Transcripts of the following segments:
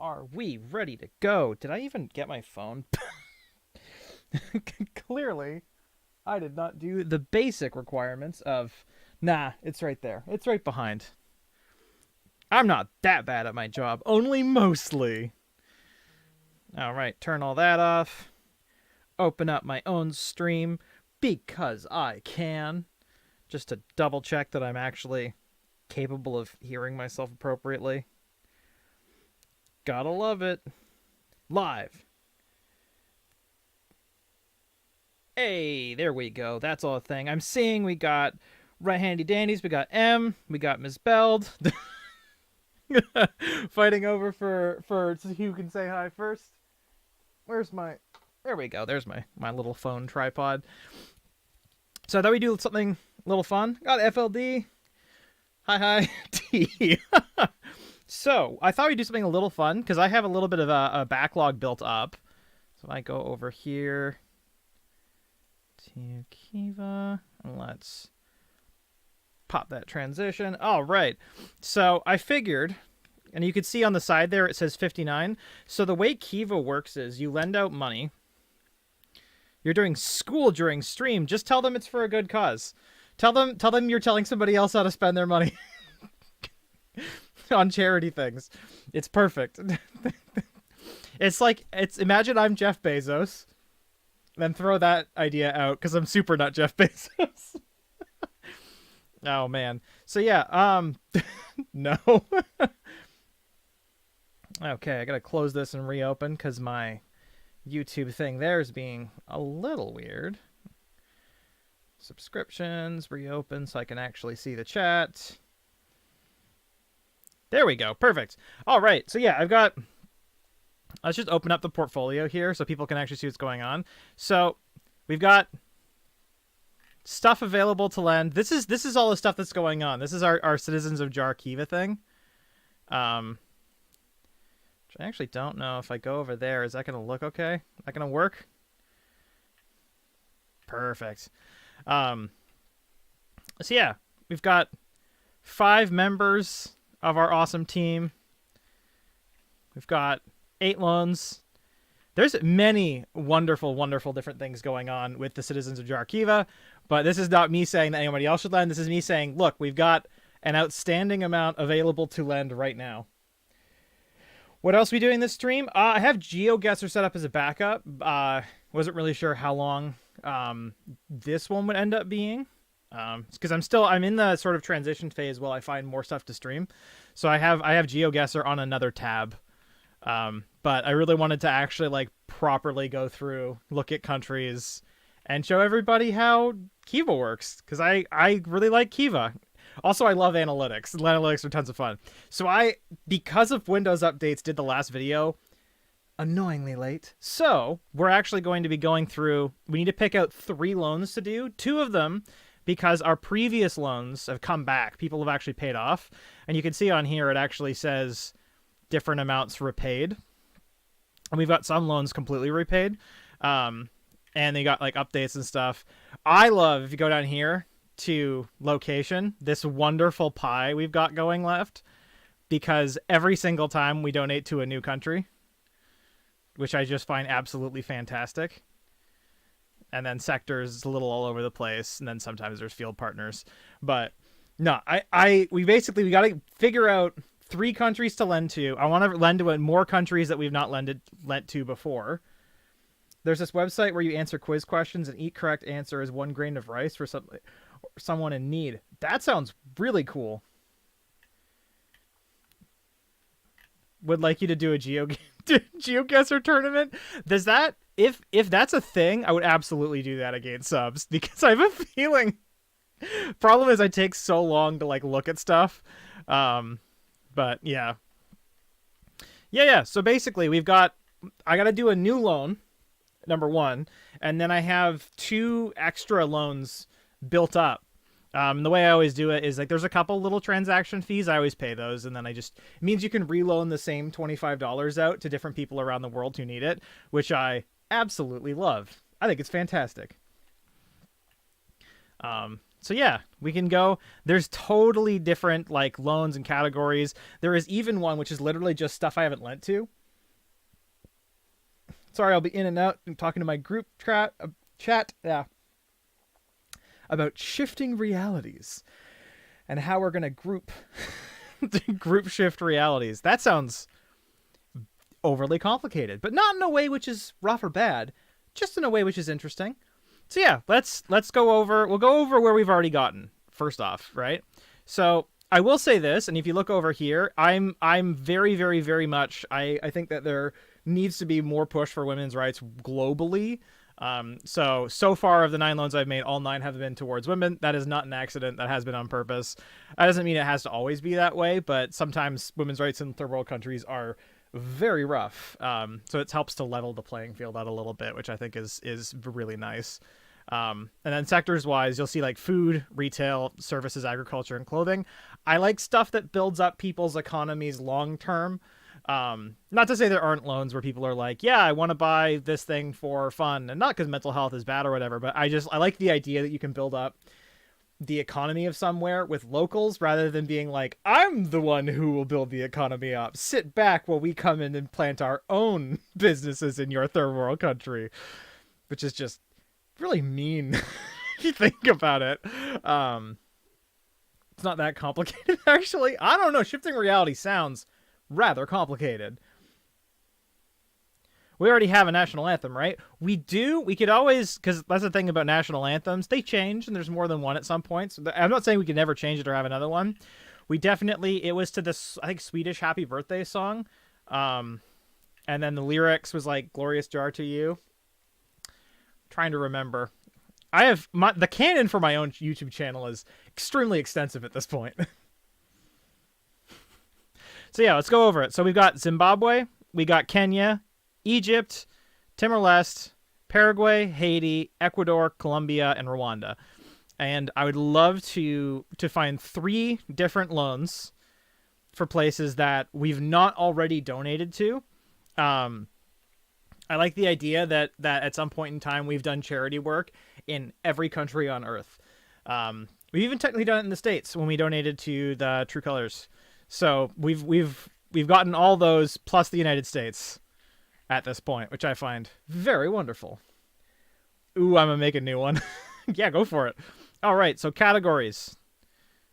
are we ready to go? Did I even get my phone? Clearly, I did not do the basic requirements of. Nah, it's right there. It's right behind. I'm not that bad at my job, only mostly. All right, turn all that off. Open up my own stream because I can. Just to double check that I'm actually capable of hearing myself appropriately. Gotta love it. Live. Hey, there we go. That's all a thing. I'm seeing we got right handy dandies. We got M. We got Miss Beld. Fighting over for who can say hi first. Where's my... There we go. There's my little phone tripod. So I thought we'd do something a little fun. Got FLD. Hi. T. So I thought we'd do something a little fun because I have a little bit of a backlog built up. So I go over here to Kiva and let's pop that transition. All right. So I figured, and you can see on the side there it says 59. So the way Kiva works is you lend out money. You're doing school during stream. Just tell them it's for a good cause. Tell them you're telling somebody else how to spend their money on charity things. It's perfect. Imagine I'm Jeff Bezos. Then throw that idea out because I'm super not Jeff Bezos. Oh man. So yeah, no. Okay, I gotta close this and reopen because my YouTube thing there is being a little weird. Subscriptions, reopen so I can actually see the chat. There we go. Perfect. All right. So yeah, let's just open up the portfolio here so people can actually see what's going on. So we've got stuff available to lend. This is all the stuff that's going on. This is our Citizens of Jar Kiva thing. Which I actually don't know if I go over there. Is that going to look okay? Is that going to work? Perfect. So yeah, we've got 5 members of our awesome team. We've got 8 loans. There's many wonderful, wonderful different things going on with the Citizens of Jar Kiva, but this is not me saying that anybody else should lend. This is me saying, look, we've got an outstanding amount available to lend right now. What else are we doing this stream? I have Geoguessr set up as a backup. Wasn't really sure how long this one would end up being. Because I'm in the sort of transition phase while I find more stuff to stream. So I have Geoguessr on another tab. But I really wanted to actually properly go through, look at countries, and show everybody how Kiva works. Because I really like Kiva. Also, I love analytics. Analytics are tons of fun. So because of Windows updates, did the last video annoyingly late. So we're actually going to be going through, we need to pick out 3 loans to do. 2 of them, because our previous loans have come back. People have actually paid off. And you can see on here, it actually says different amounts repaid. And we've got some loans completely repaid. And they got updates and stuff. I love, if you go down here to location, this wonderful pie we've got going left, because every single time we donate to a new country, which I just find absolutely fantastic. And then sectors a little all over the place, and then sometimes there's field partners. But no, we got to figure out 3 countries to lend to. I want to lend to more countries that we've not lent to before. There's this website where you answer quiz questions, and each correct answer is 1 grain of rice for someone in need. That sounds really cool. Would like you to do a Geoguessr tournament. Does that, if that's a thing, I would absolutely do that against subs, because I have a feeling. Problem is I take so long to look at stuff. But yeah. So basically I got to do a new loan, number 1, and then I have 2 extra loans built up. The way I always do it is there's a couple little transaction fees. I always pay those. And then it means you can reloan the same $25 out to different people around the world who need it, which I absolutely love. I think it's fantastic. So So yeah, we can go. There's totally different like loans and categories. There is even one which is literally just stuff I haven't lent to. Sorry, I'll be in and out. I'm talking to my group chat. Yeah, about shifting realities and how we're gonna group shift realities. That sounds overly complicated, but not in a way which is rough or bad, just in a way which is interesting. So yeah, let's go over. We'll go over where we've already gotten. First off, right? So I will say this, and if you look over here, I'm very, very, very much. I think that there needs to be more push for women's rights globally. So far of the 9 loans I've made, all 9 have been towards women. That is not an accident. That has been on purpose. That doesn't mean it has to always be that way, but sometimes women's rights in third world countries are very rough. So it helps to level the playing field out a little bit, which I think is really nice. And then sectors wise, you'll see like food, retail, services, agriculture, and clothing. I like stuff that builds up people's economies long term. Not to say there aren't loans where people are like, yeah, I want to buy this thing for fun, and not because mental health is bad or whatever, but I like the idea that you can build up the economy of somewhere with locals rather than being like, I'm the one who will build the economy up. Sit back while we come in and plant our own businesses in your third world country, which is just really mean if you think about it. It's not that complicated, actually. I don't know. Shifting reality sounds rather complicated. We already have a national anthem, right? We do. We could always, because that's the thing about national anthems. They change, and there's more than one at some point. So I'm not saying we could never change it or have another one. We definitely, it was to this, I think, Swedish Happy Birthday song. And then the lyrics was like, Glorious Jar to You. I'm trying to remember. I have, the canon for my own YouTube channel is extremely extensive at this point. So yeah, let's go over it. So we've got Zimbabwe, we got Kenya, Egypt, Timor-Leste, Paraguay, Haiti, Ecuador, Colombia, and Rwanda. And I would love to find 3 different loans for places that we've not already donated to. I like the idea that at some point in time we've done charity work in every country on Earth. We've even technically done it in the States when we donated to the True Colors. So we've gotten all those plus the United States at this point, which I find very wonderful. Ooh, I'm gonna make a new one. Yeah, go for it. All right, so categories.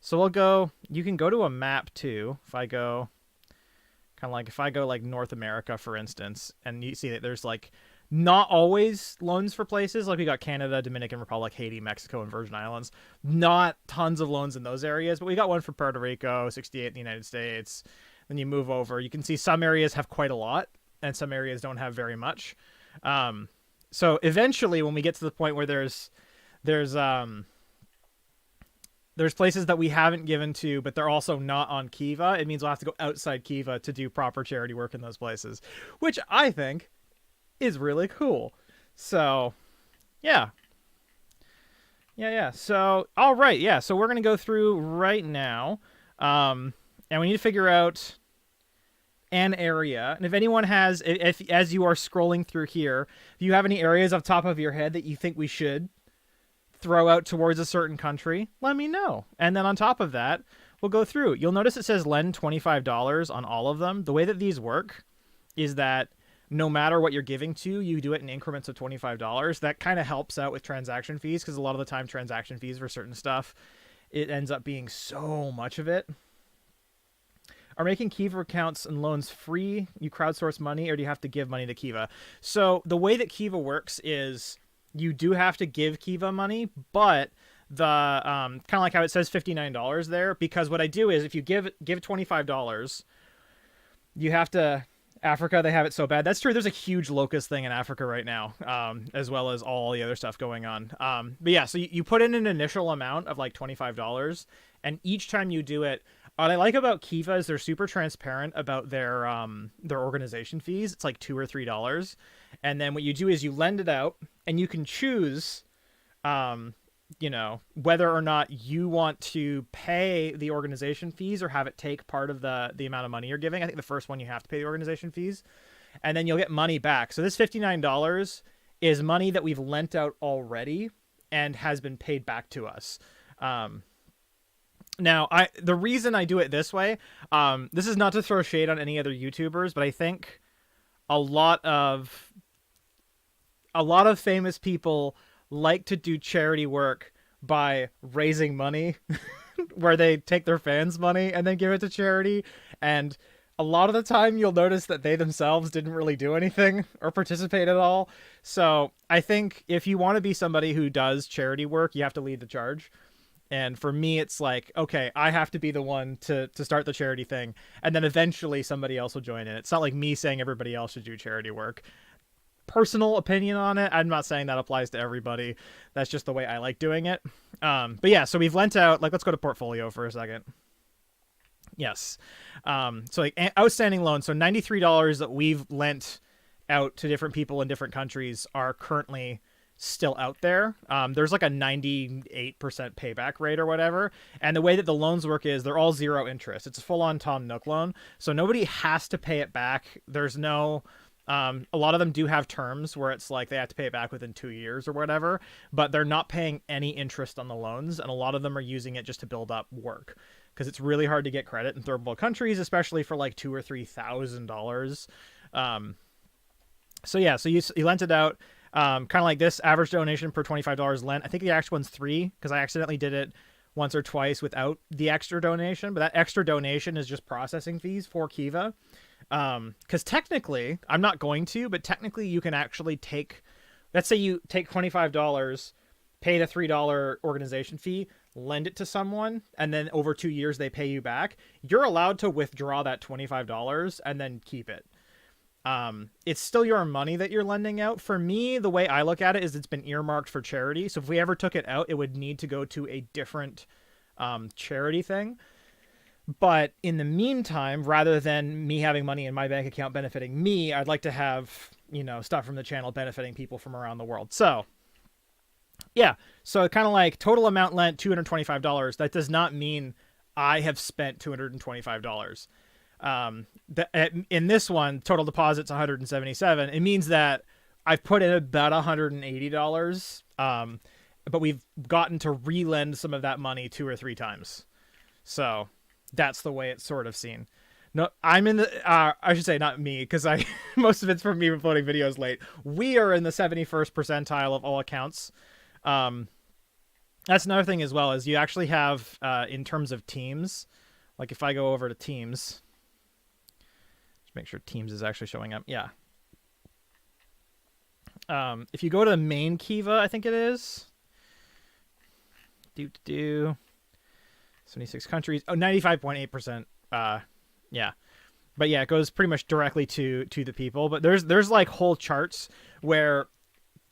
So we'll go, you can go to a map too. If I go like North America, for instance, and you see that there's like not always loans for places. Like we got Canada, Dominican Republic, Haiti, Mexico, and Virgin Islands. Not tons of loans in those areas, but we got one for Puerto Rico, 68 in the United States. Then you move over, you can see some areas have quite a lot, and some areas don't have very much. So eventually, when we get to the point where there's places that we haven't given to, but they're also not on Kiva, it means we'll have to go outside Kiva to do proper charity work in those places, which I think is really cool. So, yeah. So, all right. Yeah. So we're going to go through right now. And we need to figure out an area. And if anyone has, if as you are scrolling through here, if you have any areas off the top of your head that you think we should throw out towards a certain country, let me know. And then on top of that, we'll go through. You'll notice it says lend $25 on all of them. The way that these work is that no matter what you're giving to, you do it in increments of $25. That kind of helps out with transaction fees, because a lot of the time transaction fees for certain stuff, it ends up being so much of it. Are making Kiva accounts and loans free? You crowdsource money, or do you have to give money to Kiva? So the way that Kiva works is you do have to give Kiva money, but the kind of like how it says $59 there, because what I do is if you give $25, you have to... Africa, they have it so bad. That's true. There's a huge locust thing in Africa right now, as well as all the other stuff going on. But yeah, so you put in an initial amount of like $25, and each time you do it, what I like about Kiva is they're super transparent about their organization fees. It's like $2 or $3, and then what you do is you lend it out, and you can choose, whether or not you want to pay the organization fees or have it take part of the amount of money you're giving. I think the first one you have to pay the organization fees, and then you'll get money back. So this $59 is money that we've lent out already and has been paid back to us. Now, the reason I do it this way, this is not to throw shade on any other YouTubers, but I think a lot of famous people like to do charity work by raising money, where they take their fans' money and then give it to charity. And a lot of the time, you'll notice that they themselves didn't really do anything or participate at all. So I think if you want to be somebody who does charity work, you have to lead the charge. And for me, it's like, okay, I have to be the one to start the charity thing. And then eventually somebody else will join in. It's not like me saying everybody else should do charity work. Personal opinion on it, I'm not saying that applies to everybody. That's just the way I like doing it. But yeah, so we've lent out, like, let's go to portfolio for a second. Yes. So like outstanding loans. So $93 that we've lent out to different people in different countries are currently still out there. There's like a 98% payback rate or whatever. And the way that the loans work is they're all zero interest. It's a full-on Tom Nook loan. So nobody has to pay it back. There's no... a lot of them do have terms where it's like they have to pay it back within 2 years or whatever, but they're not paying any interest on the loans. And a lot of them are using it just to build up work, because it's really hard to get credit in third world countries, especially for like $2,000 or $3,000. So yeah, so you lent it out, kind of like this average donation per $25 lent. I think the actual one's $3, because I accidentally did it once or twice without the extra donation, but that extra donation is just processing fees for Kiva. Because technically, I'm not going to, but technically you can actually take, let's say you take $25, pay the $3 organization fee, lend it to someone, and then over 2 years they pay you back. You're allowed to withdraw that $25 and then keep it. It's still your money that you're lending out. For me, the way I look at it is it's been earmarked for charity. So if we ever took it out, it would need to go to a different charity thing. But in the meantime, rather than me having money in my bank account benefiting me, I'd like to have, stuff from the channel benefiting people from around the world. So yeah, so kind of like total amount lent, $225. That does not mean I have spent $225. In this one, total deposit's $177. It means that I've put in about $180. But we've gotten to relend some of that money 2 or 3 times. So that's the way it's sort of seen. No, I'm in the, I should say not me, because most of it's from me uploading videos late. We are in the 71st percentile of all accounts. That's another thing as well, is you actually have, in terms of teams, like if I go over to teams, just make sure teams is actually showing up. Yeah. If you go to main Kiva, I think it is. 76 countries. Oh, 95.8%. Yeah. But yeah, it goes pretty much directly to the people. But there's like whole charts where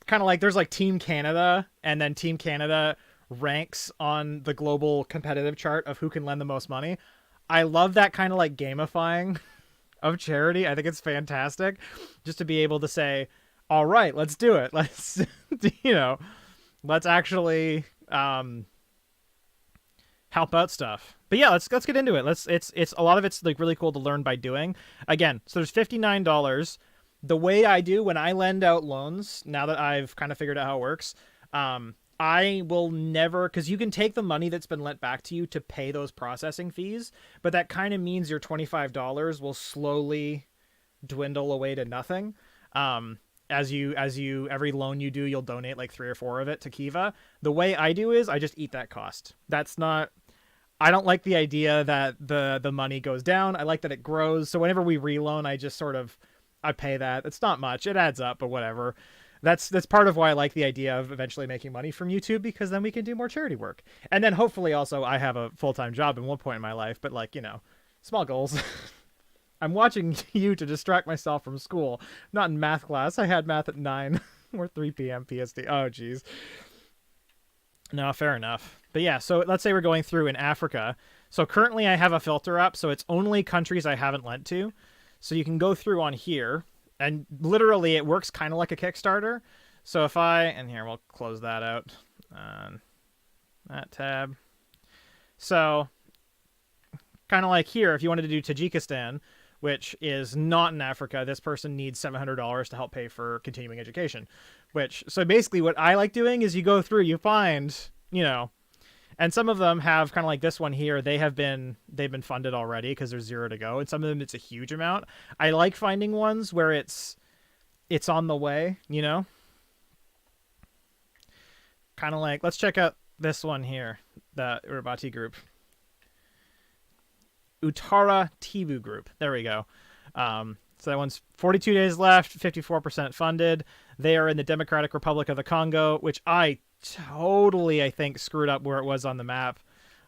kind of like there's like Team Canada, and then Team Canada ranks on the global competitive chart of who can lend the most money. I love that kind of like gamifying of charity. I think it's fantastic just to be able to say, all right, let's do it. Let's, let's actually, help out stuff. But yeah, let's get into it. It's a lot of it's like really cool to learn by doing. Again, so there's $59. The way I do when I lend out loans, now that I've kind of figured out how it works, I will never, because you can take the money that's been lent back to you to pay those processing fees, but that kind of means your $25 will slowly dwindle away to nothing. As you every loan you do, you'll donate like 3 or 4 of it to Kiva. The way I do is I just eat that cost. I don't like the idea that the money goes down. I like that it grows. So whenever we reloan, I pay that. It's not much. It adds up, but whatever. That's part of why I like the idea of eventually making money from YouTube, because then we can do more charity work. And then hopefully also I have a full-time job at one point in my life, but like, small goals. I'm watching you to distract myself from school. Not in math class. I had math at 9 or 3 p.m. PST. Oh, geez. No, fair enough. But yeah, so let's say we're going through in Africa. So currently I have a filter up, so it's only countries I haven't lent to. So you can go through on here, and literally it works kind of like a Kickstarter. So if and here, we'll close that out on that tab. So kind of like here, if you wanted to do Tajikistan, which is not in Africa, this person needs $700 to help pay for continuing education. So basically what I like doing is you go through, you find, and And some of them have kind of like this one here. They've been funded already because there's 0 to go. And some of them it's a huge amount. I like finding ones where it's on the way, you know? Kind of like, let's check out this one here, the Urabati group. Utara Tibu group. There we go. So that one's 42 days left, 54% funded. They are in the Democratic Republic of the Congo, which I totally, I think, screwed up where it was on the map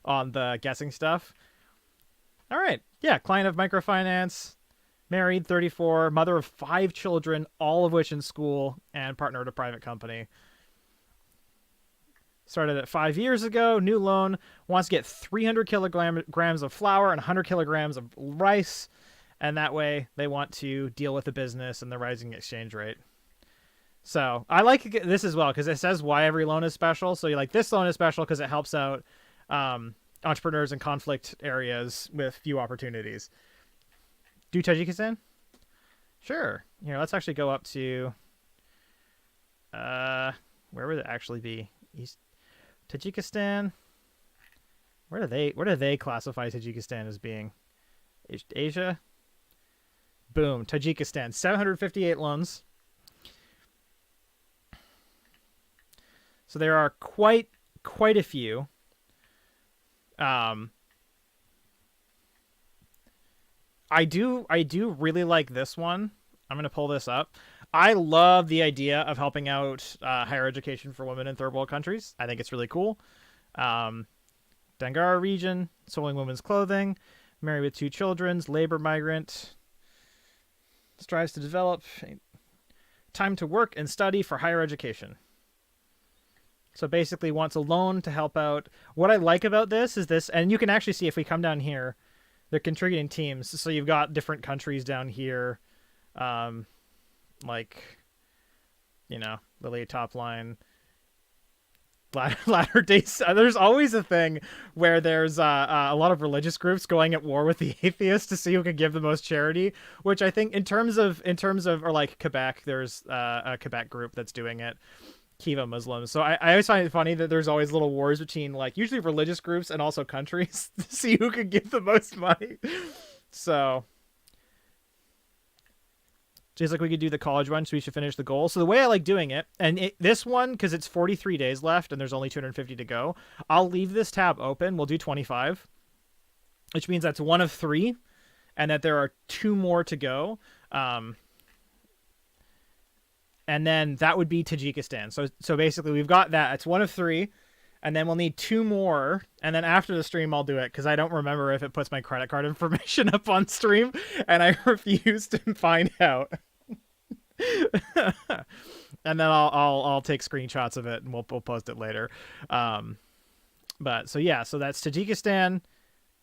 on the guessing stuff. All right. Yeah, client of microfinance, married, 34, mother of 5 children, all of which in school, and partner at a private company. Started at 5 years ago, new loan, wants to get 300 kilograms of flour and 100 kilograms of rice. And that way they want to deal with the business and the rising exchange rate. So I like this as well because it says why every loan is special. So you like this loan is special because it helps out entrepreneurs in conflict areas with few opportunities. Do Tajikistan? Sure. Here, let's actually go up to where would it actually be? East Tajikistan. Where do they classify Tajikistan as being? Asia? Boom, Tajikistan, 758 loans. So there are quite a few. I do really like this one. I'm going to pull this up. I love the idea of helping out higher education for women in third world countries. I think it's really cool. Dangara region, sewing women's clothing, married with 2 children, labor migrant, strives to develop time to work and study for higher education. So basically wants a loan to help out. What I like about this is this, and you can actually see if we come down here, they're contributing teams. So you've got different countries down here, like, you know, Lily top line, Latter Day. There's always a thing where there's a lot of religious groups going at war with the atheists to see who can give the most charity. Which I think in terms of or like Quebec, there's a Quebec group that's doing it. Kiva Muslims. So I always find it funny that there's always little wars between like usually religious groups and also countries to see who can give the most money. So just like we could do the college one, so we should finish the goal. So the way I like doing it, and this one, because it's 43 days left and there's only 250 to go, I'll leave this tab open. We'll do 25, which means that's 1 of 3, and that there are 2 more to go. And then that would be Tajikistan. So basically we've got that. It's 1 of 3. And then we'll need 2 more. And then after the stream, I'll do it because I don't remember if it puts my credit card information up on stream. And I refuse to find out. And then I'll take screenshots of it and we'll post it later. But so yeah, so that's Tajikistan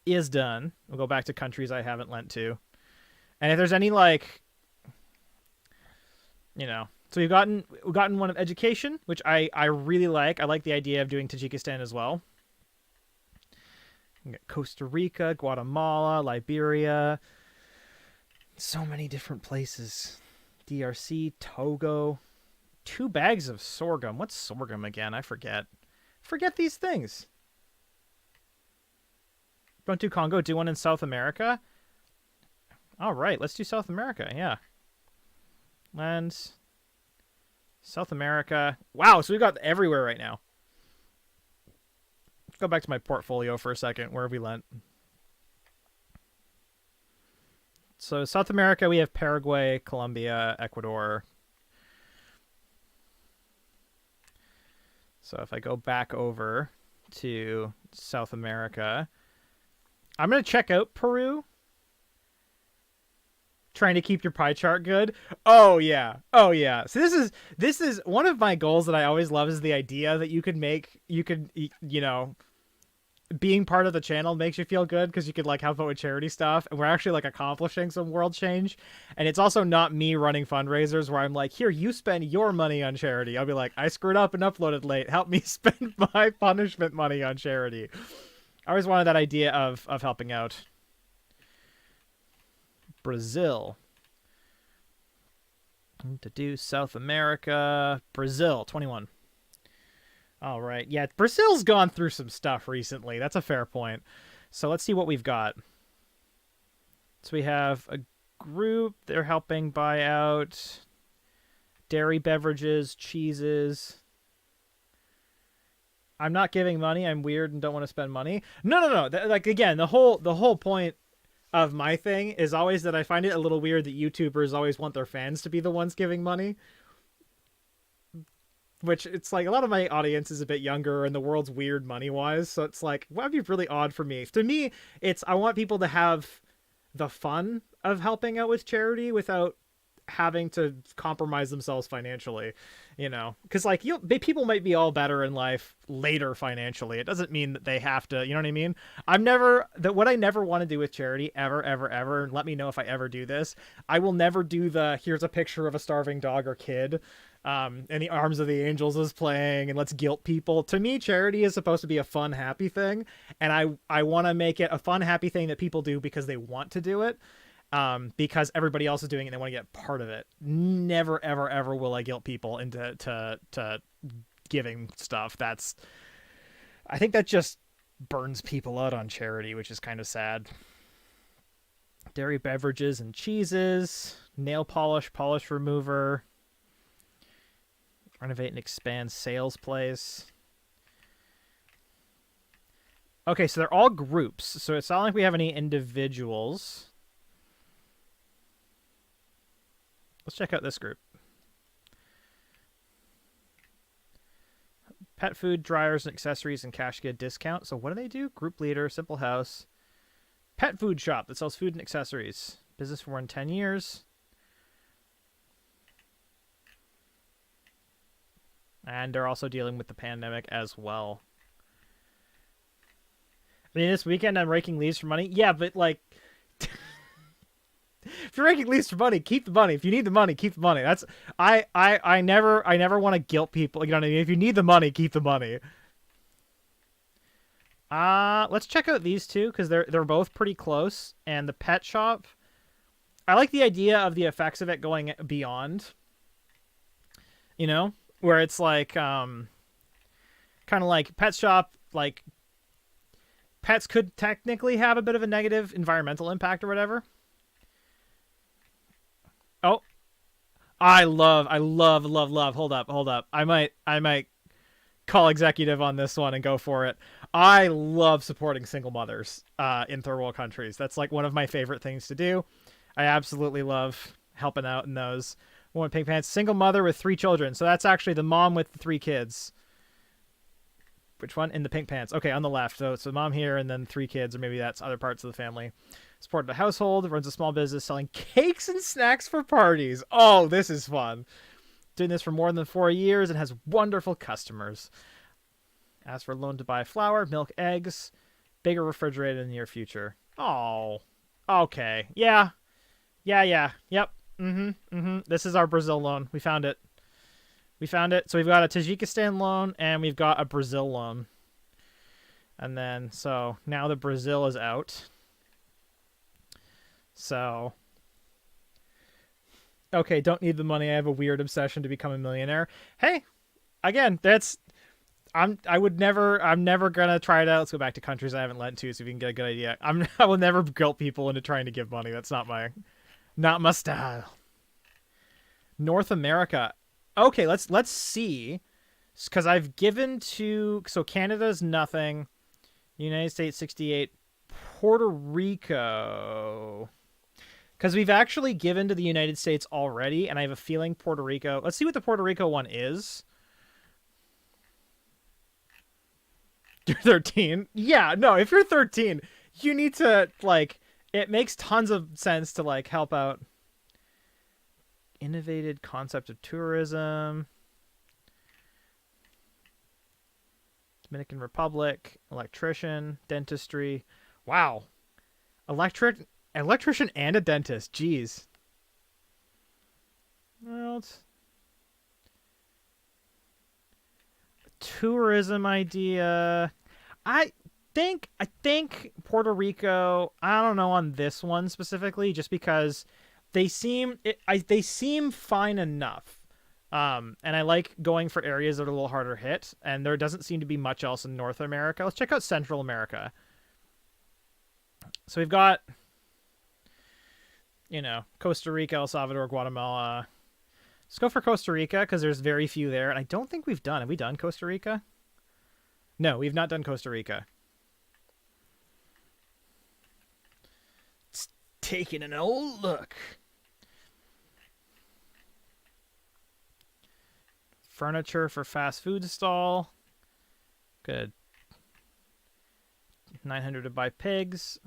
is done. We'll go back to countries I haven't lent to. And if there's any like, you know, so we've gotten one of education, which I really like. I like the idea of doing Tajikistan as well. We got Costa Rica, Guatemala, Liberia. So many different places. DRC, Togo. 2 bags of sorghum. What's sorghum again? I forget. Forget these things. Don't do Congo. Do one in South America. All right, let's do South America. Yeah. And South America. Wow, so we've got everywhere right now. Let's go back to my portfolio for a second. Where have we lent? So South America, we have Paraguay, Colombia, Ecuador. So if I go back over to South America, I'm going to check out Peru. Trying to keep your pie chart good. Oh yeah. So this is one of my goals that I always love is the idea that you know, being part of the channel makes you feel good because you could like help out with charity stuff, and we're actually like accomplishing some world change. And it's also not me running fundraisers where I'm like, here, you spend your money on charity. I'll be like, I screwed up and uploaded late. Help me spend my punishment money on charity. I always wanted that idea of helping out. Brazil. To do South America. Brazil, 21. All right. Yeah, Brazil's gone through some stuff recently. That's a fair point. So let's see what we've got. So we have a group. They're helping buy out dairy beverages, cheeses. I'm not giving money. I'm weird and don't want to spend money. No. Like again, the whole point of my thing is always that I find it a little weird that YouTubers always want their fans to be the ones giving money. Which it's like a lot of my audience is a bit younger and the world's weird money-wise, so it's like, well, that'd be really odd for me. To me, it's I want people to have the fun of helping out with charity without having to compromise themselves financially, because like people might be all better in life later financially. It doesn't mean that they have to, you know what I mean? What I never want to do with charity ever, and let me know if I ever do this. I will never do here's a picture of a starving dog or kid, and the Arms of the Angels is playing and let's guilt people. To me, charity is supposed to be a fun, happy thing, and I want to make it a fun, happy thing that people do because they want to do it. Because everybody else is doing it and they want to get part of it. Never, ever will I guilt people into to giving stuff. I think that just burns people out on charity, which is kind of sad. Dairy beverages and cheeses, nail polish remover, renovate and expand sales place. Okay, so they're all groups. So it's not like we have any individuals. Let's check out this group. Pet food, dryers, and accessories, and cash good discount. So what do they do? Group leader, simple house. Pet food shop that sells food and accessories. Business for more than 10 years. And they're also dealing with the pandemic as well. I mean, this weekend I'm raking leaves for money. Yeah, but like... If you're raking leaves for money, keep the money. If you need the money, keep the money. That's I never want to guilt people. You know what I mean? If you need the money, keep the money. Let's check out these two because they're both pretty close. And the pet shop, I like the idea of the effects of it going beyond. Where it's like kind of like pet shop, like pets could technically have a bit of a negative environmental impact or whatever. Oh, I love. Hold up. I might call executive on this one and go for it. I love supporting single mothers in third world countries. That's like one of my favorite things to do. I absolutely love helping out in those. One pink pants, single mother with 3 children. So that's actually the mom with the 3 kids. Which one? In the pink pants. Okay, on the left. So it's the mom here and then 3 kids, or maybe that's other parts of the family. Supported the household, runs a small business selling cakes and snacks for parties. Oh, this is fun. Doing this for more than 4 years and has wonderful customers. Asked for a loan to buy flour, milk, eggs, bigger refrigerator in the near future. Oh, okay. Yeah. Yep. This is our Brazil loan. We found it. So we've got a Tajikistan loan and we've got a Brazil loan. And then, so now the Brazil is out. So, okay, don't need the money. I have a weird obsession to become a millionaire. Hey, again, I'm never gonna try it out. Let's go back to countries I haven't lent to, so we can get a good idea. I will never guilt people into trying to give money. That's not my style. North America. Okay, let's see, because I've given to Canada's nothing, United States 68, Puerto Rico. Because we've actually given to the United States already, and I have a feeling Puerto Rico... Let's see what the Puerto Rico one is. You're 13? Yeah, no, if you're 13, you need to, like... It makes tons of sense to, like, help out. Innovated concept of tourism. Dominican Republic. Electrician. Dentistry. Wow. Electrician and a dentist. Jeez. Well, tourism idea. I think Puerto Rico. I don't know on this one specifically, just because they seem fine enough. And I like going for areas that are a little harder hit, and there doesn't seem to be much else in North America. Let's check out Central America. So we've got, Costa Rica, El Salvador, Guatemala. Let's go for Costa Rica because there's very few there, and I don't think we've done. Have we done Costa Rica? No, we've not done Costa Rica. It's taking an old look. Furniture for fast food stall. Good. 900 to buy pigs.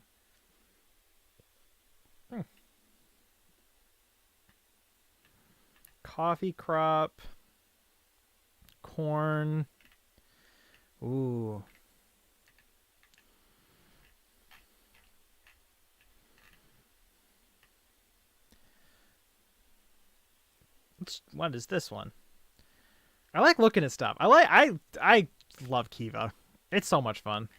Coffee crop. Corn. Ooh. What is this one? I like looking at stuff. I love Kiva. It's so much fun.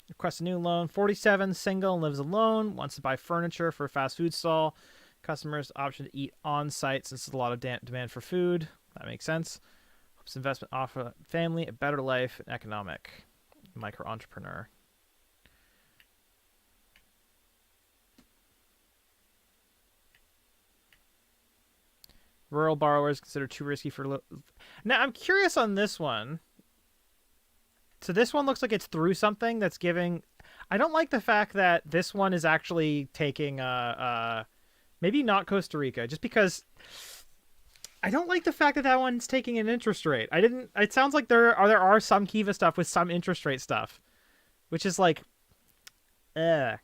Request a new loan. 47, single, lives alone. Wants to buy furniture for a fast food stall. Customers option to eat on site since there's a lot of demand for food. That makes sense. Hopes investment offer family a better life and economic. Micro entrepreneur. Rural borrowers considered too risky for... Now, I'm curious on this one. So this one looks like it's through something that's giving... I don't like the fact that this one is actually taking... maybe not Costa Rica, just because... I don't like the fact that that one's taking an interest rate. It sounds like there are some Kiva stuff with some interest rate stuff. Which is like... I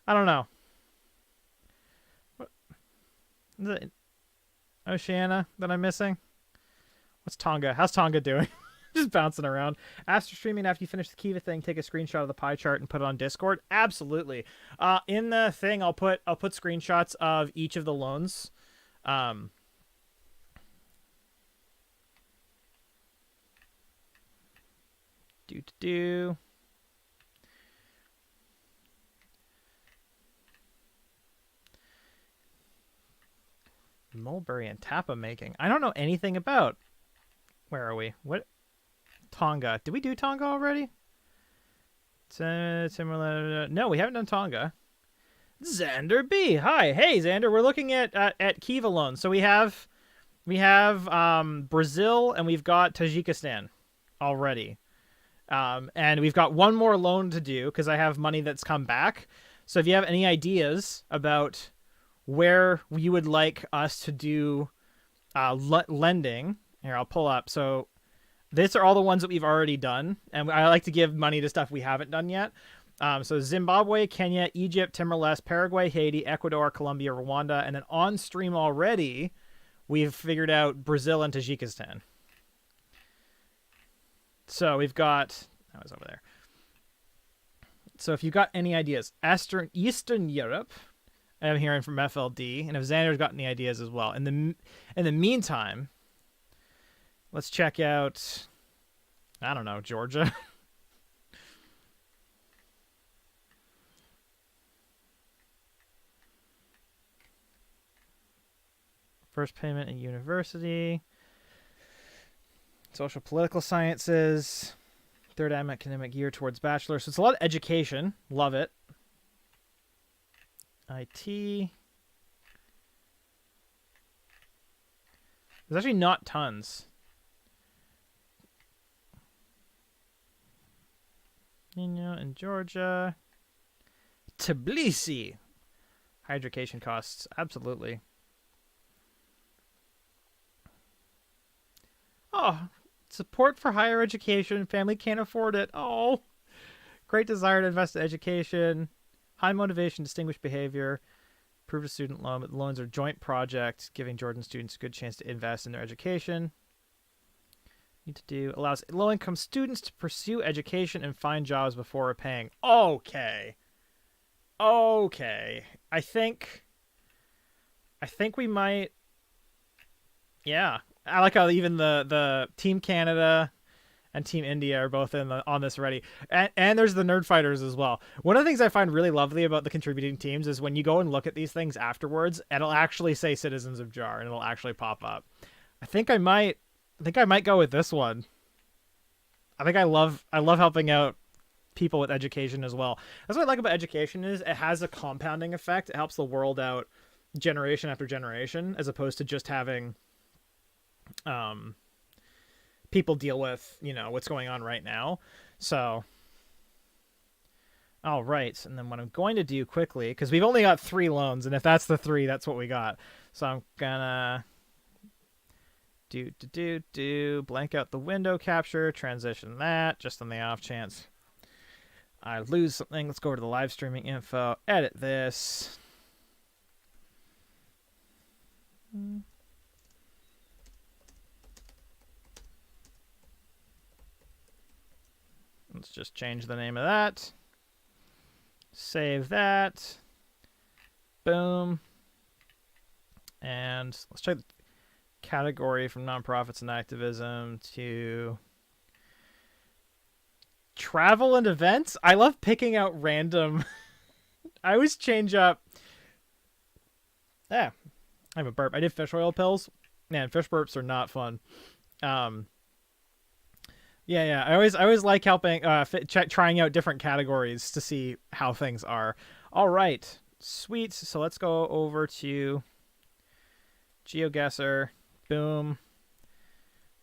don't know. What... Is it Oceania that I'm missing? What's Tonga? How's Tonga doing? Just bouncing around. After streaming, after you finish the Kiva thing, take a screenshot of the pie chart and put it on Discord. Absolutely. In the thing, I'll put screenshots of each of the loans. Mulberry and Tapa making. I don't know anything about. Where are we? What? Tonga. Did we do Tonga already? No, we haven't done Tonga. Xander B. Hi. Hey, Xander. We're looking at Kiva loans. So we have Brazil and we've got Tajikistan already. And we've got one more loan to do because I have money that's come back. So if you have any ideas about where you would like us to do lending, here, I'll pull up. So these are all the ones that we've already done. And I like to give money to stuff we haven't done yet. So Zimbabwe, Kenya, Egypt, Timor-Leste, Paraguay, Haiti, Ecuador, Colombia, Rwanda. And then on stream already, we've figured out Brazil and Tajikistan. So we've got... That was over there. So if you've got any ideas, Eastern Europe... I'm hearing from FLD, and if Xander's got any ideas as well. In the meantime, let's check out, I don't know, Georgia. First payment in university. Social political sciences. Third academic year towards bachelor. So it's a lot of education. Love it. IT. There's actually not tons. In Georgia. Tbilisi. Higher education costs. Absolutely. Oh, support for higher education. Family can't afford it. Oh. Great desire to invest in education. High motivation, distinguished behavior, approved a student loan, but the loans are joint projects, giving Jordan students a good chance to invest in their education. Need to do allows low-income students to pursue education and find jobs before repaying. Okay. I think we might. Yeah, I like how even the Team Canada and Team India are both on this already. And there's the Nerd Fighters as well. One of the things I find really lovely about the contributing teams is when you go and look at these things afterwards, it'll actually say Citizens of Jar, and it'll actually pop up. I think I might go with this one. I love helping out people with education as well. That's what I like about education is it has a compounding effect. It helps the world out generation after generation, as opposed to just having people deal with, what's going on right now. So, all right. And then what I'm going to do quickly, because we've only got 3 loans, and if that's the 3, that's what we got. So I'm gonna blank out the window capture, transition that, just on the off chance I lose something. Let's go over to the live streaming info, edit this. Let's just change the name of that. Save that. Boom. And let's check the category from nonprofits and activism to travel and events. I love picking out random. I always change up. Yeah, I have a burp. I did fish oil pills. Man, fish burps are not fun. Yeah. I always like helping, trying out different categories to see how things are. All right, sweet. So let's go over to Geoguessr. Boom.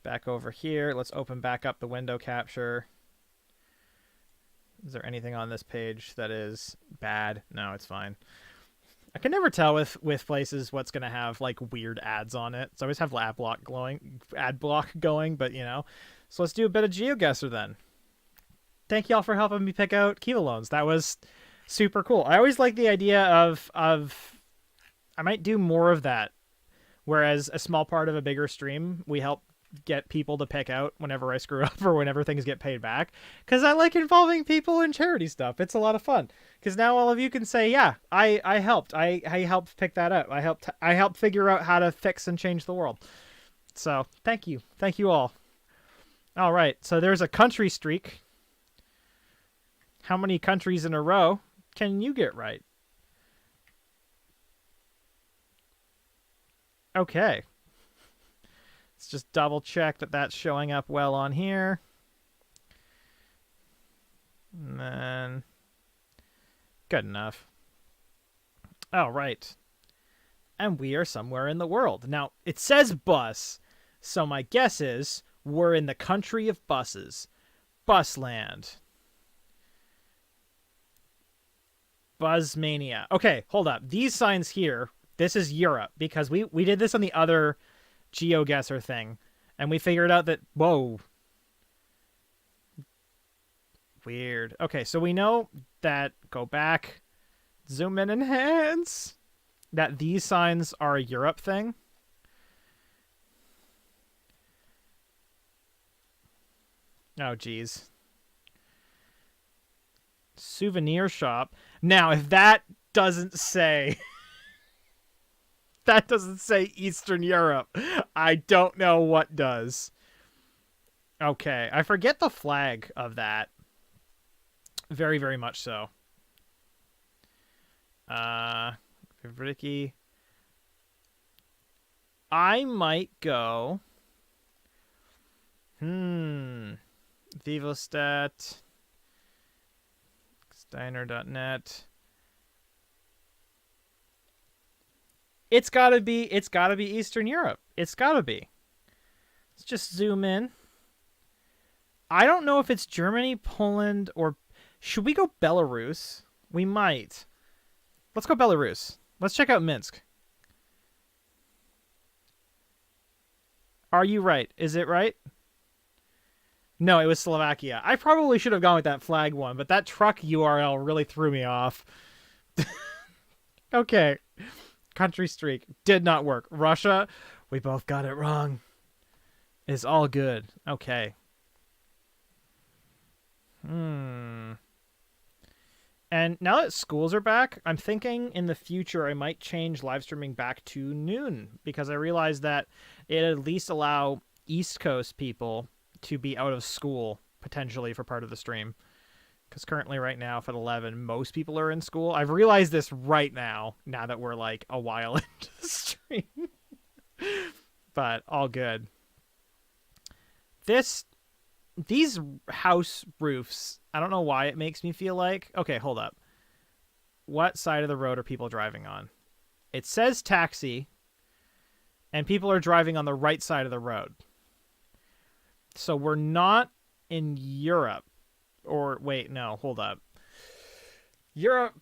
Back over here. Let's open back up the window capture. Is there anything on this page that is bad? No, it's fine. I can never tell with places what's going to have like weird ads on it. So I always have ad block going, but So let's do a bit of Geoguessr then. Thank y'all for helping me pick out Kiva loans. That was super cool. I always like the idea of I might do more of that. Whereas a small part of a bigger stream, we help get people to pick out whenever I screw up or whenever things get paid back. Because I like involving people in charity stuff. It's a lot of fun. Because now all of you can say, yeah, I helped. I helped pick that up. I helped figure out how to fix and change the world. So thank you. Thank you all. All right. So there's a country streak. How many countries in a row can you get right? Okay. Let's just double check that that's showing up well on here. And then good enough. All right. And we are somewhere in the world. Now, it says bus, so my guess is we're in the country of buses. Busland. Buzzmania. Okay, hold up. These signs here, this is Europe, because we did this on the other Geoguessr thing, and we figured out that, whoa. Weird. Okay, so we know that, go back, zoom in, enhance, that these signs are a Europe thing. Oh, geez. Souvenir shop. Now, if that doesn't say... that doesn't say Eastern Europe, I don't know what does. Okay, I forget the flag of that. Very, very much so. Ricky. I might go... Vivostat. Steiner.net. It's gotta be Eastern Europe. It's gotta be. Let's just zoom in. I don't know if it's Germany, Poland, or should we go Belarus? We might. Let's go Belarus. Let's check out Minsk. Are you right? Is it right? No, it was Slovakia. I probably should have gone with that flag one, but that truck URL really threw me off. Okay. Country streak. Did not work. Russia. We both got it wrong. It's all good. Okay. And now that schools are back, I'm thinking in the future I might change live streaming back to noon, because I realized that it at least allow East Coast people to be out of school potentially for part of the stream. Because currently right now, if at 11, most people are in school. I've realized this right now that we're like a while into the stream. But all good. These house roofs, I don't know why it makes me feel like... Okay, hold up. What side of the road are people driving on? It says taxi, and people are driving on the right side of the road. So we're not in Europe. Or, wait, no, hold up. Europe,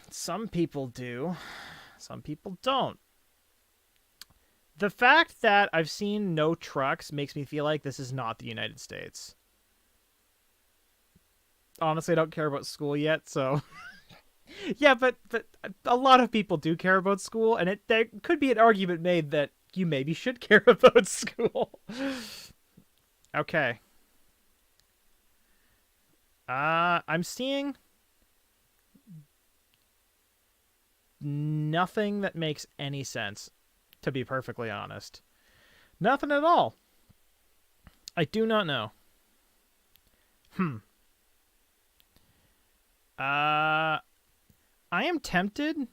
some people do. Some people don't. The fact that I've seen no trucks makes me feel like this is not the United States. Honestly, I don't care about school yet, so... Yeah, but a lot of people do care about school, and there could be an argument made that you maybe should care about school. Okay. I'm seeing nothing that makes any sense, to be perfectly honest. Nothing at all. I do not know. I am tempted.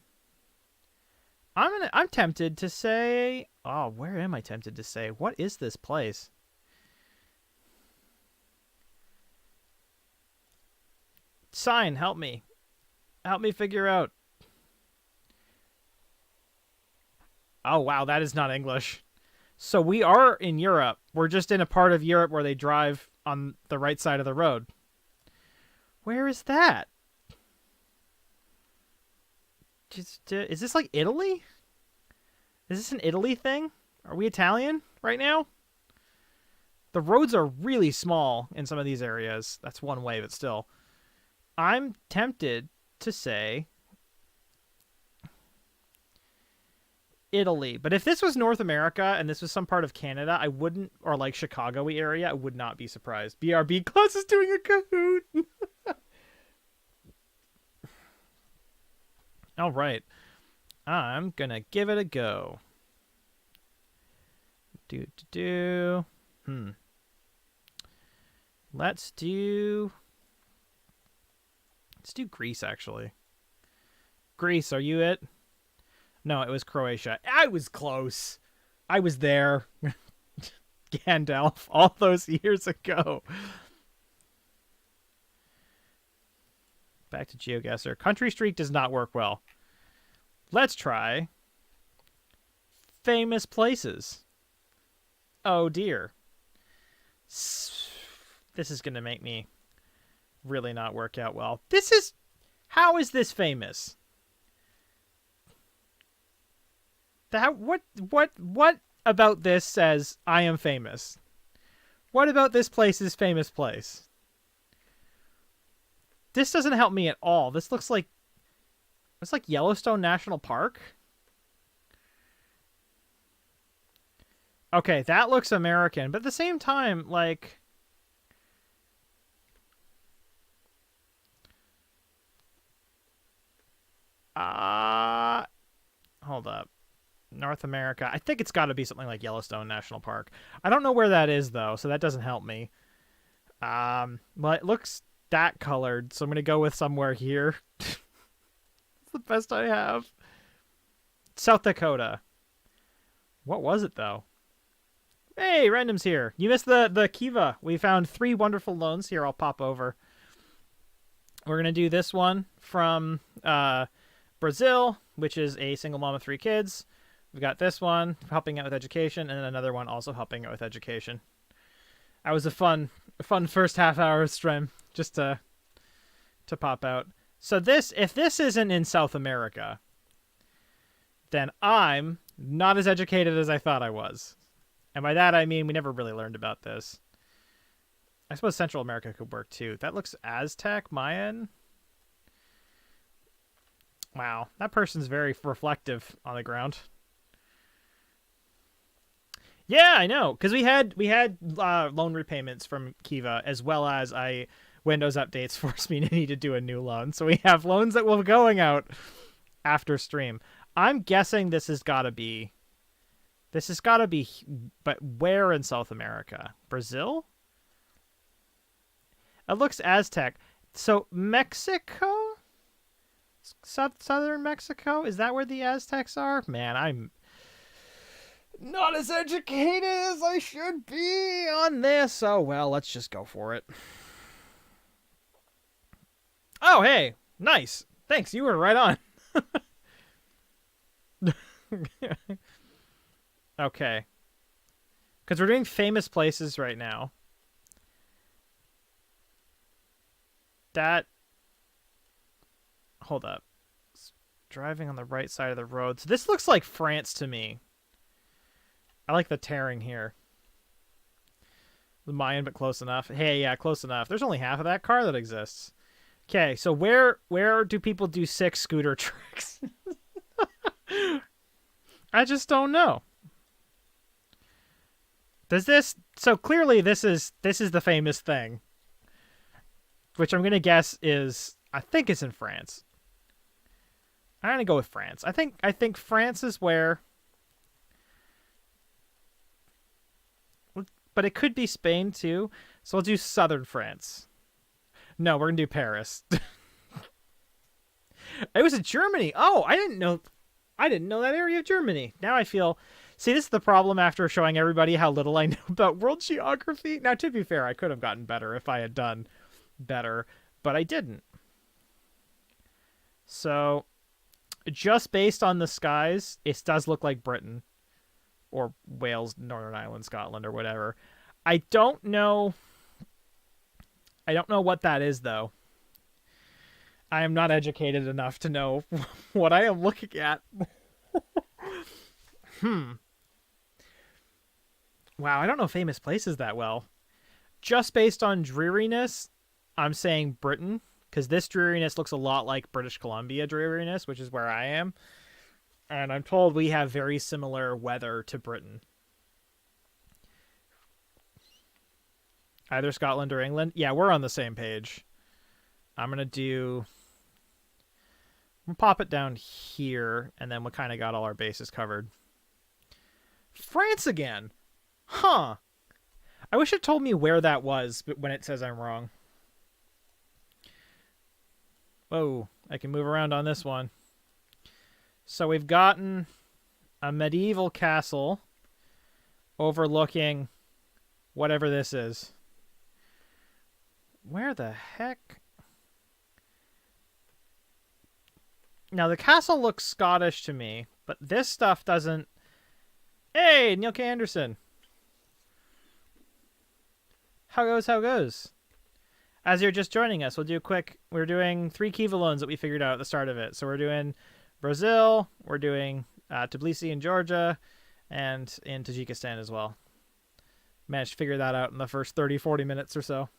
I'm tempted to say... Oh, where am I tempted to say? What is this place? Sign, help me. Help me figure out. Oh, wow, that is not English. So we are in Europe. We're just in a part of Europe where they drive on the right side of the road. Where is that? Is this like Italy? Is this an Italy thing? Are we Italian right now? The roads are really small in some of these areas. That's one way, but still. I'm tempted to say Italy. But if this was North America and this was some part of Canada, I wouldn't, or like Chicago-y area, I would not be surprised. BRB class is doing a Kahoot! All right. I'm going to give it a go. Let's do Greece, actually. Greece, are you it? No, it was Croatia. I was close. I was there. Gandalf, all those years ago. Back to Geoguessr. Country Streak does not work well. Let's try famous places. Oh, dear. This is going to make me really not work out well. How is this famous? What about this says I am famous? What about this place's famous place? This doesn't help me at all. This looks like it's like Yellowstone National Park. Okay, that looks American, but at the same time, like hold up. North America. I think it's got to be something like Yellowstone National Park. I don't know where that is, though, so that doesn't help me. Well, it looks that colored, so I'm going to go with somewhere here. It's the best I have. South Dakota. What was it, though? Hey, Random's here. You missed the Kiva. We found 3 wonderful loans. Here, I'll pop over. We're going to do this one from Brazil, which is a single mom of 3 kids. We've got this one helping out with education, and then another one also helping out with education. That was a fun first half hour of stream just to pop out. So if this isn't in South America, then I'm not as educated as I thought I was. And by that I mean we never really learned about this. I suppose Central America could work too. That looks Aztec, Mayan. Wow, that person's very reflective on the ground. Yeah, I know, because we had loan repayments from Kiva, as well as Windows updates forced me to need to do a new loan. So we have loans that will be going out after stream. I'm guessing this has got to be This has got to be, but where in South America? Brazil? It looks Aztec. So Mexico? Southern Mexico? Is that where the Aztecs are? Man, I'm not as educated as I should be on this. Oh, well, let's just go for it. Oh, hey. Nice. Thanks. You were right on. Okay. Because we're doing famous places right now. Hold up. It's driving on the right side of the road. So this looks like France to me. I like the tearing here. The Mayan, but close enough. Hey, yeah, close enough. There's only half of that car that exists. Okay, so where do people do 6 scooter tricks? I just don't know. So clearly this is the famous thing, which I'm gonna guess is, I think it's in France. I'm gonna go with France. I think France is where, but it could be Spain too. So we'll do southern France. No, we're gonna do Paris. It was in Germany. Oh, I didn't know that area of Germany. Now I feel. See, this is the problem after showing everybody how little I know about world geography. Now, to be fair, I could have gotten better if I had done better, but I didn't. So, just based on the skies, it does look like Britain or Wales, Northern Ireland, Scotland, or whatever. I don't know what that is, though. I am not educated enough to know what I am looking at. Wow, I don't know famous places that well. Just based on dreariness, I'm saying Britain, because this dreariness looks a lot like British Columbia dreariness, which is where I am. And I'm told we have very similar weather to Britain. Either Scotland or England. Yeah, we're on the same page. I'm going to pop it down here, and then we kind of got all our bases covered. France again. Huh. I wish it told me where that was, but when it says I'm wrong. Whoa, I can move around on this one. So we've gotten a medieval castle overlooking whatever this is. Where the heck? Now, the castle looks Scottish to me, but this stuff doesn't. Hey, Neil K. Anderson. How goes? As you're just joining us, we'll do a quick. We're doing 3 Kiva loans that we figured out at the start of it. So we're doing Brazil, we're doing Tbilisi in Georgia, and in Tajikistan as well. Managed to figure that out in the first 30, 40 minutes or so.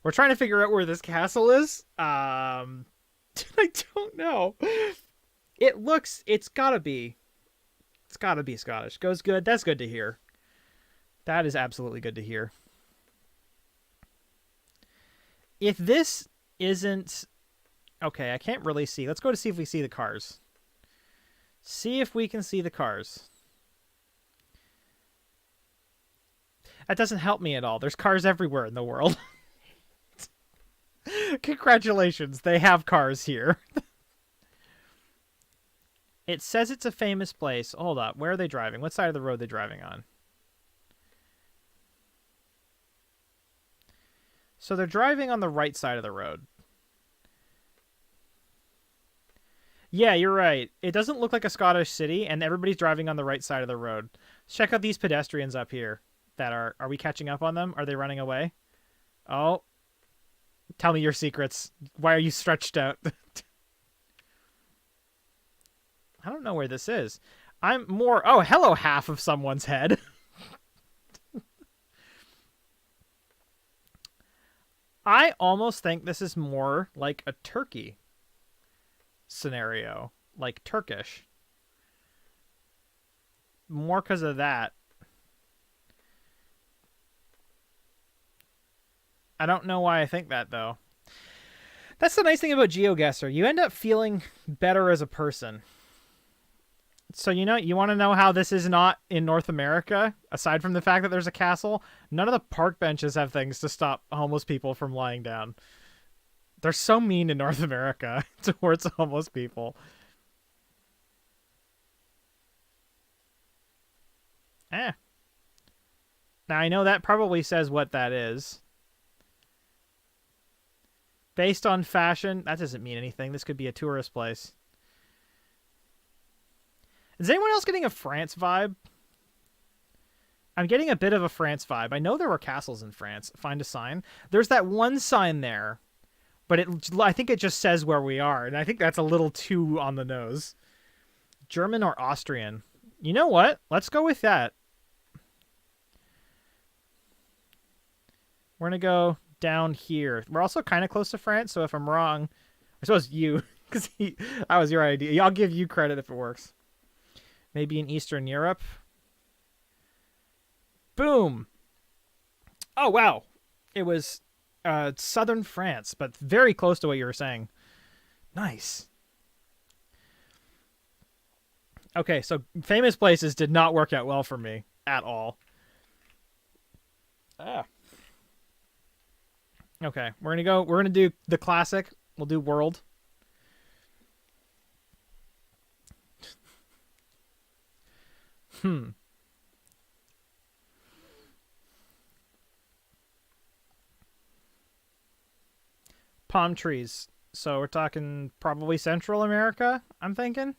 We're trying to figure out where this castle is. I don't know. It's gotta be Scottish. Goes good. That's good to hear. That is absolutely good to hear. If this isn't... Okay, I can't really see. Let's go to see if we see the cars. See if we can see the cars. That doesn't help me at all. There's cars everywhere in the world. Congratulations, they have cars here. It says it's a famous place. Hold up, where are they driving? What side of the road are they driving on? So they're driving on the right side of the road. Yeah, you're right. It doesn't look like a Scottish city, and everybody's driving on the right side of the road. Check out these pedestrians up here. Are we catching up on them? Are they running away? Oh. Tell me your secrets. Why are you stretched out? I don't know where this is. I'm more... Oh, hello, half of someone's head. I almost think this is more like a Turkey scenario. Like Turkish. More because of that. I don't know why I think that, though. That's the nice thing about Geoguessr. You end up feeling better as a person. So, you want to know how this is not in North America? Aside from the fact that there's a castle, none of the park benches have things to stop homeless people from lying down. They're so mean in North America towards homeless people. Eh. Now, I know that probably says what that is. Based on fashion, that doesn't mean anything. This could be a tourist place. Is anyone else getting a France vibe? I'm getting a bit of a France vibe. I know there were castles in France. Find a sign. There's that one sign there, but I think it just says where we are, and I think that's a little too on the nose. German or Austrian? You know what? Let's go with that. We're going to go down here. We're also kind of close to France, so if I'm wrong, I suppose you, because that was your idea. I'll give you credit if it works. Maybe in Eastern Europe. Boom. Oh, wow. It was southern France, but very close to what you were saying. Nice. Okay, so famous places did not work out well for me at all. Ah. Okay, we're gonna do the classic. We'll do world. Palm trees. So we're talking probably Central America, I'm thinking.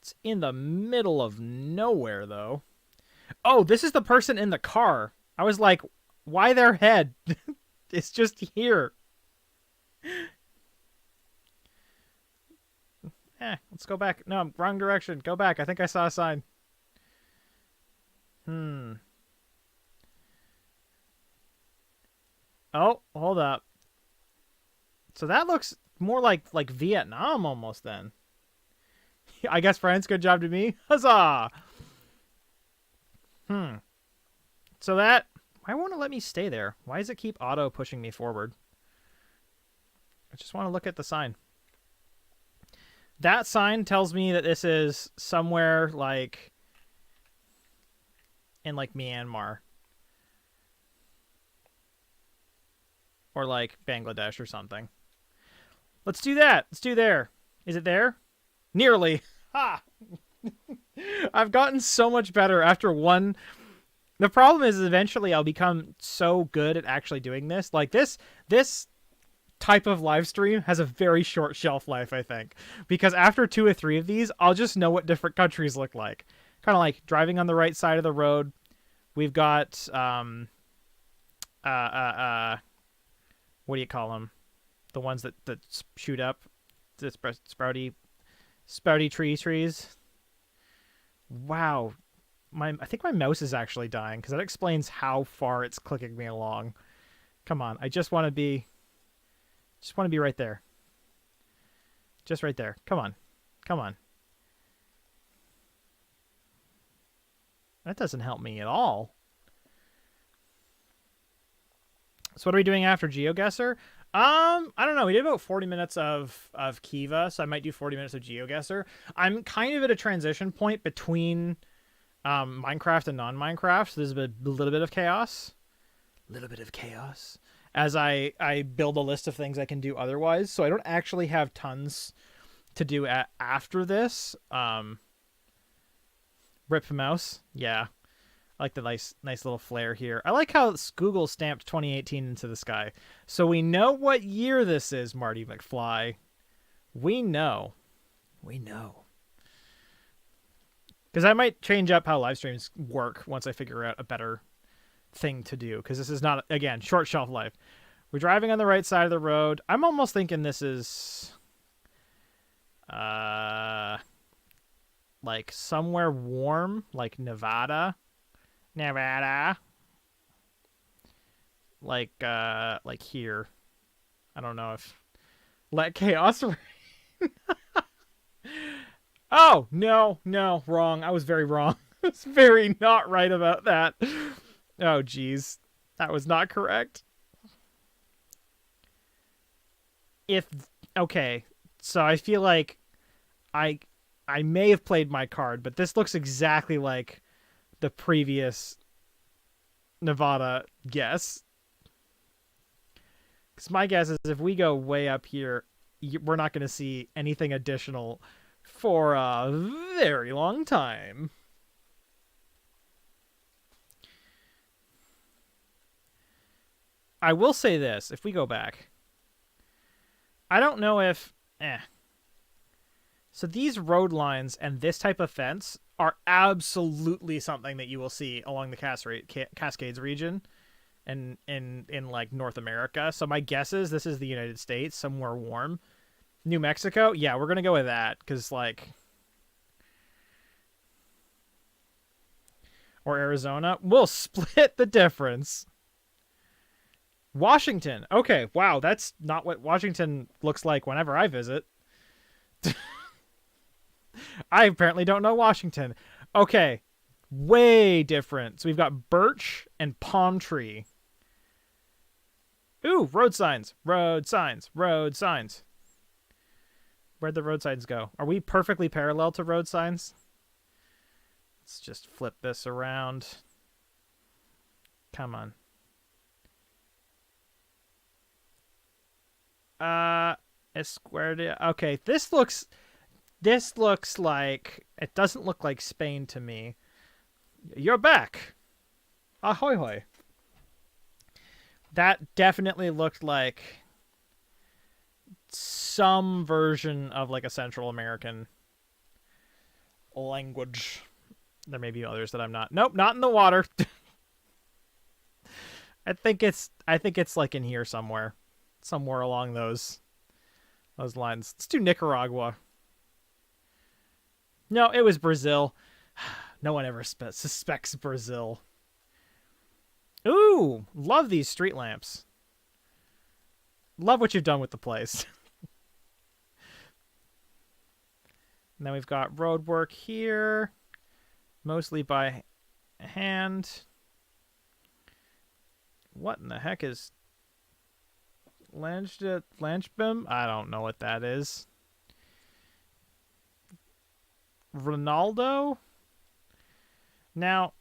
It's in the middle of nowhere, though. Oh, this is the person in the car. I was like, why their head? It's just here. Let's go back. No, wrong direction. Go back. I think I saw a sign. Oh, hold up. So that looks more like Vietnam almost then. I guess France, good job to me. Huzzah! So that... Why won't it let me stay there? Why does it keep auto pushing me forward? I just want to look at the sign. That sign tells me that this is somewhere like... in like Myanmar. Or like Bangladesh or something. Let's do that. Let's do there. Is it there? Nearly. Ha! I've gotten so much better after one. The problem is eventually I'll become so good at actually doing this. Like this type of live stream has a very short shelf life, I think. Because after 2 or 3 of these, I'll just know what different countries look like. Kind of like driving on the right side of the road. We've got what do you call them? The ones that shoot up. The sprouty trees. Wow. I think my mouse is actually dying because that explains how far it's clicking me along. Come on, I just want to be right there. Just right there. Come on. Come on. That doesn't help me at all. So what are we doing after Geoguessr? I don't know. We did about 40 minutes of Kiva, so I might do 40 minutes of Geoguessr. I'm kind of at a transition point between Minecraft and non-Minecraft, so there's a little bit of chaos. As I build a list of things I can do otherwise, so I don't actually have tons to do after this. Rip mouse. Yeah. I like the nice little flare here. I like how Google stamped 2018 into the sky. So we know what year this is, Marty McFly. We know. Because I might change up how live streams work once I figure out a better thing to do. Because this is not, again, short shelf life. We're driving on the right side of the road. I'm almost thinking this is... like somewhere warm, like Nevada. Like here. I don't know if let chaos reign. Oh, no, wrong. I was very wrong. I was very not right about that. Oh, geez. That was not correct. Okay, so I feel like I may have played my card, but this looks exactly like the previous Nevada guess. Because my guess is if we go way up here, we're not going to see anything additional for a very long time. I will say this, if we go back. I don't know if... So these road lines and this type of fence are absolutely something that you will see along the Cascades region and in like North America. So my guess is this is the United States, somewhere warm. New Mexico? Yeah, we're going to go with that because like... Or Arizona. We'll split the difference. Washington. Okay, wow, that's not what Washington looks like whenever I visit. I apparently don't know Washington. Okay, way different. So we've got birch and palm tree. Ooh, road signs, road signs, road signs. Where'd the road signs go? Are we perfectly parallel to road signs? Let's just flip this around. Come on. Escuerda. Okay, this looks like... It doesn't look like Spain to me. You're back. Ahoy hoy. That definitely looked like some version of like a Central American language. There may be others that I'm not. Nope, not in the water. I think it's like in here somewhere. Somewhere along those lines. Let's do Nicaragua. No, it was Brazil. No one ever suspects Brazil. Ooh, love these street lamps. Love what you've done with the place. And then we've got road work here. Mostly by hand. What in the heck is... Lanchbim? I don't know what that is. Ronaldo? Now,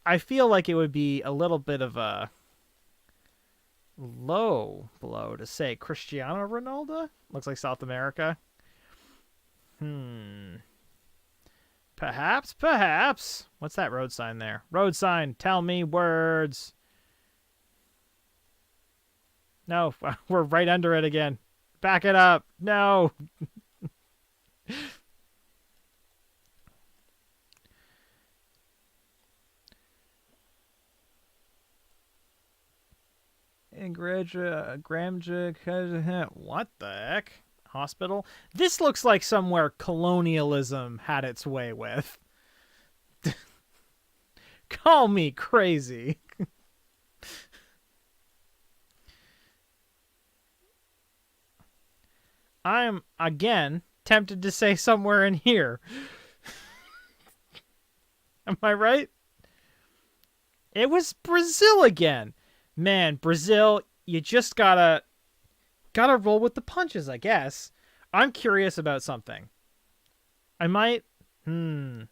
I feel like it would be a little bit of a low blow to say Cristiano Ronaldo. Looks like South America. Perhaps. What's that road sign there? Road sign, tell me words. No, we're right under it again. Back it up. No. What the heck? Hospital? This looks like somewhere colonialism had its way with. Call me crazy. I'm, again, tempted to say somewhere in here. Am I right? It was Brazil again. Man, Brazil, you just gotta roll with the punches, I guess. I'm curious about something. I might... This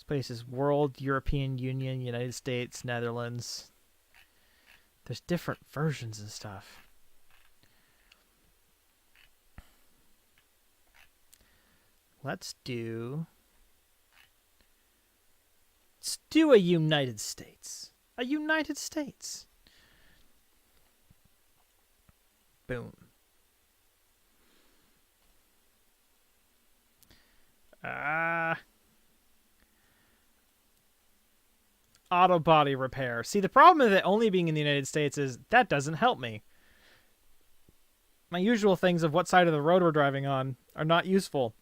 place is World, European Union, United States, Netherlands... There's different versions and stuff. Let's do a United States. A United States. Boom. Auto body repair. See, the problem with it only being in the United States is that doesn't help me. My usual things of what side of the road we're driving on are not useful.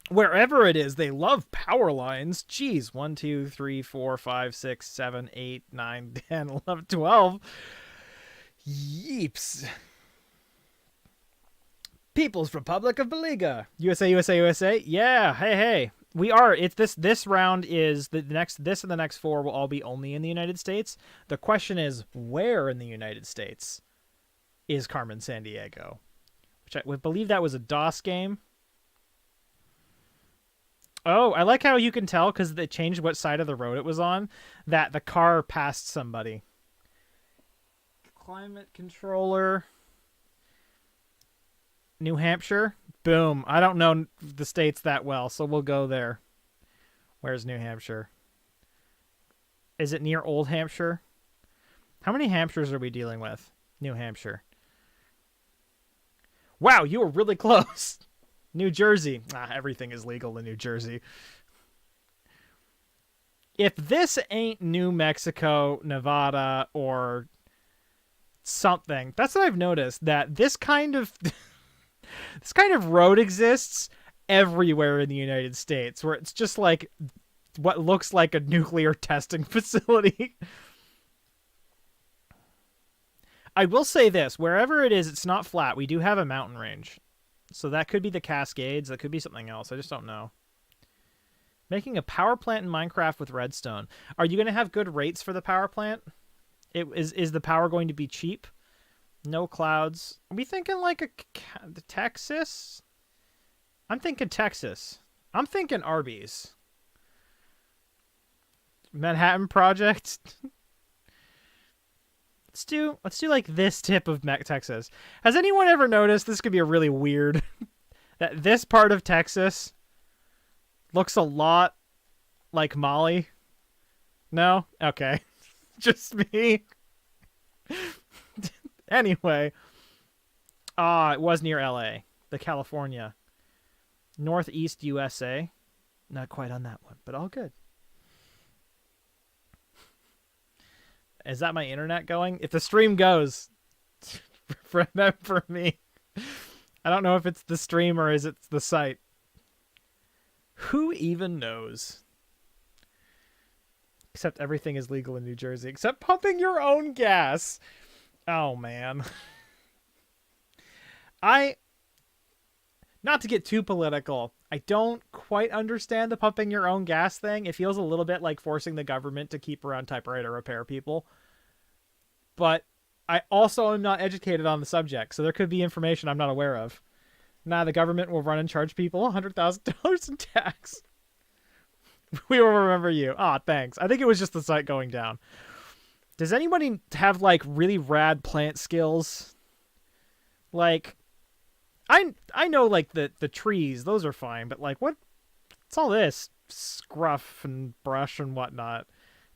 Wherever it is, they love power lines. Jeez, 1, 2, 3, 4, 5, 6, 7, 8, 9, 10, 11, 12. Yeeps. People's Republic of Beliga. USA, USA, USA. Yeah, hey. We are. It's this round is the next. This and the next 4 will all be only in the United States. The question is, where in the United States? is Carmen Sandiego, which I would believe that was a DOS game. Oh, I like how you can tell because they changed what side of the road it was on, that the car passed somebody. Climate controller. New Hampshire. Boom. I don't know the states that well, so we'll go there. Where's New Hampshire? Is it near Old Hampshire? How many Hampshires are we dealing with? New Hampshire. Wow, you were really close. New Jersey. Everything is legal in New Jersey. If this ain't New Mexico, Nevada, or something, that's what I've noticed, that this kind of this kind of road exists everywhere in the United States, where it's just like what looks like a nuclear testing facility. I will say this, wherever it is, it's not flat. We do have a mountain range. So that could be the Cascades. That could be something else. I just don't know. Making a power plant in Minecraft with redstone. Are you going to have good rates for the power plant? Is the power going to be cheap? No clouds. Are we thinking like Texas? I'm thinking Texas. I'm thinking Arby's. Manhattan Project. Let's do like this tip of Texas. Has anyone ever noticed, this could be a really weird, that this part of Texas looks a lot like Molly? No? Okay. Just me. Anyway. It was near LA. The California. Northeast USA. Not quite on that one, but all good. Is that my internet going? If the stream goes, remember me. I don't know if it's the stream or is it the site. Who even knows? Except everything is legal in New Jersey, except pumping your own gas. Oh, man. Not to get too political, I don't quite understand the pumping your own gas thing. It feels a little bit like forcing the government to keep around typewriter repair people. But I also am not educated on the subject, so there could be information I'm not aware of. The government will run and charge people $100,000 in tax. We will remember you. Thanks. I think it was just the site going down. Does anybody have, like, really rad plant skills? Like, I know, like, the trees, those are fine, but, like, what's all this scruff and brush and whatnot?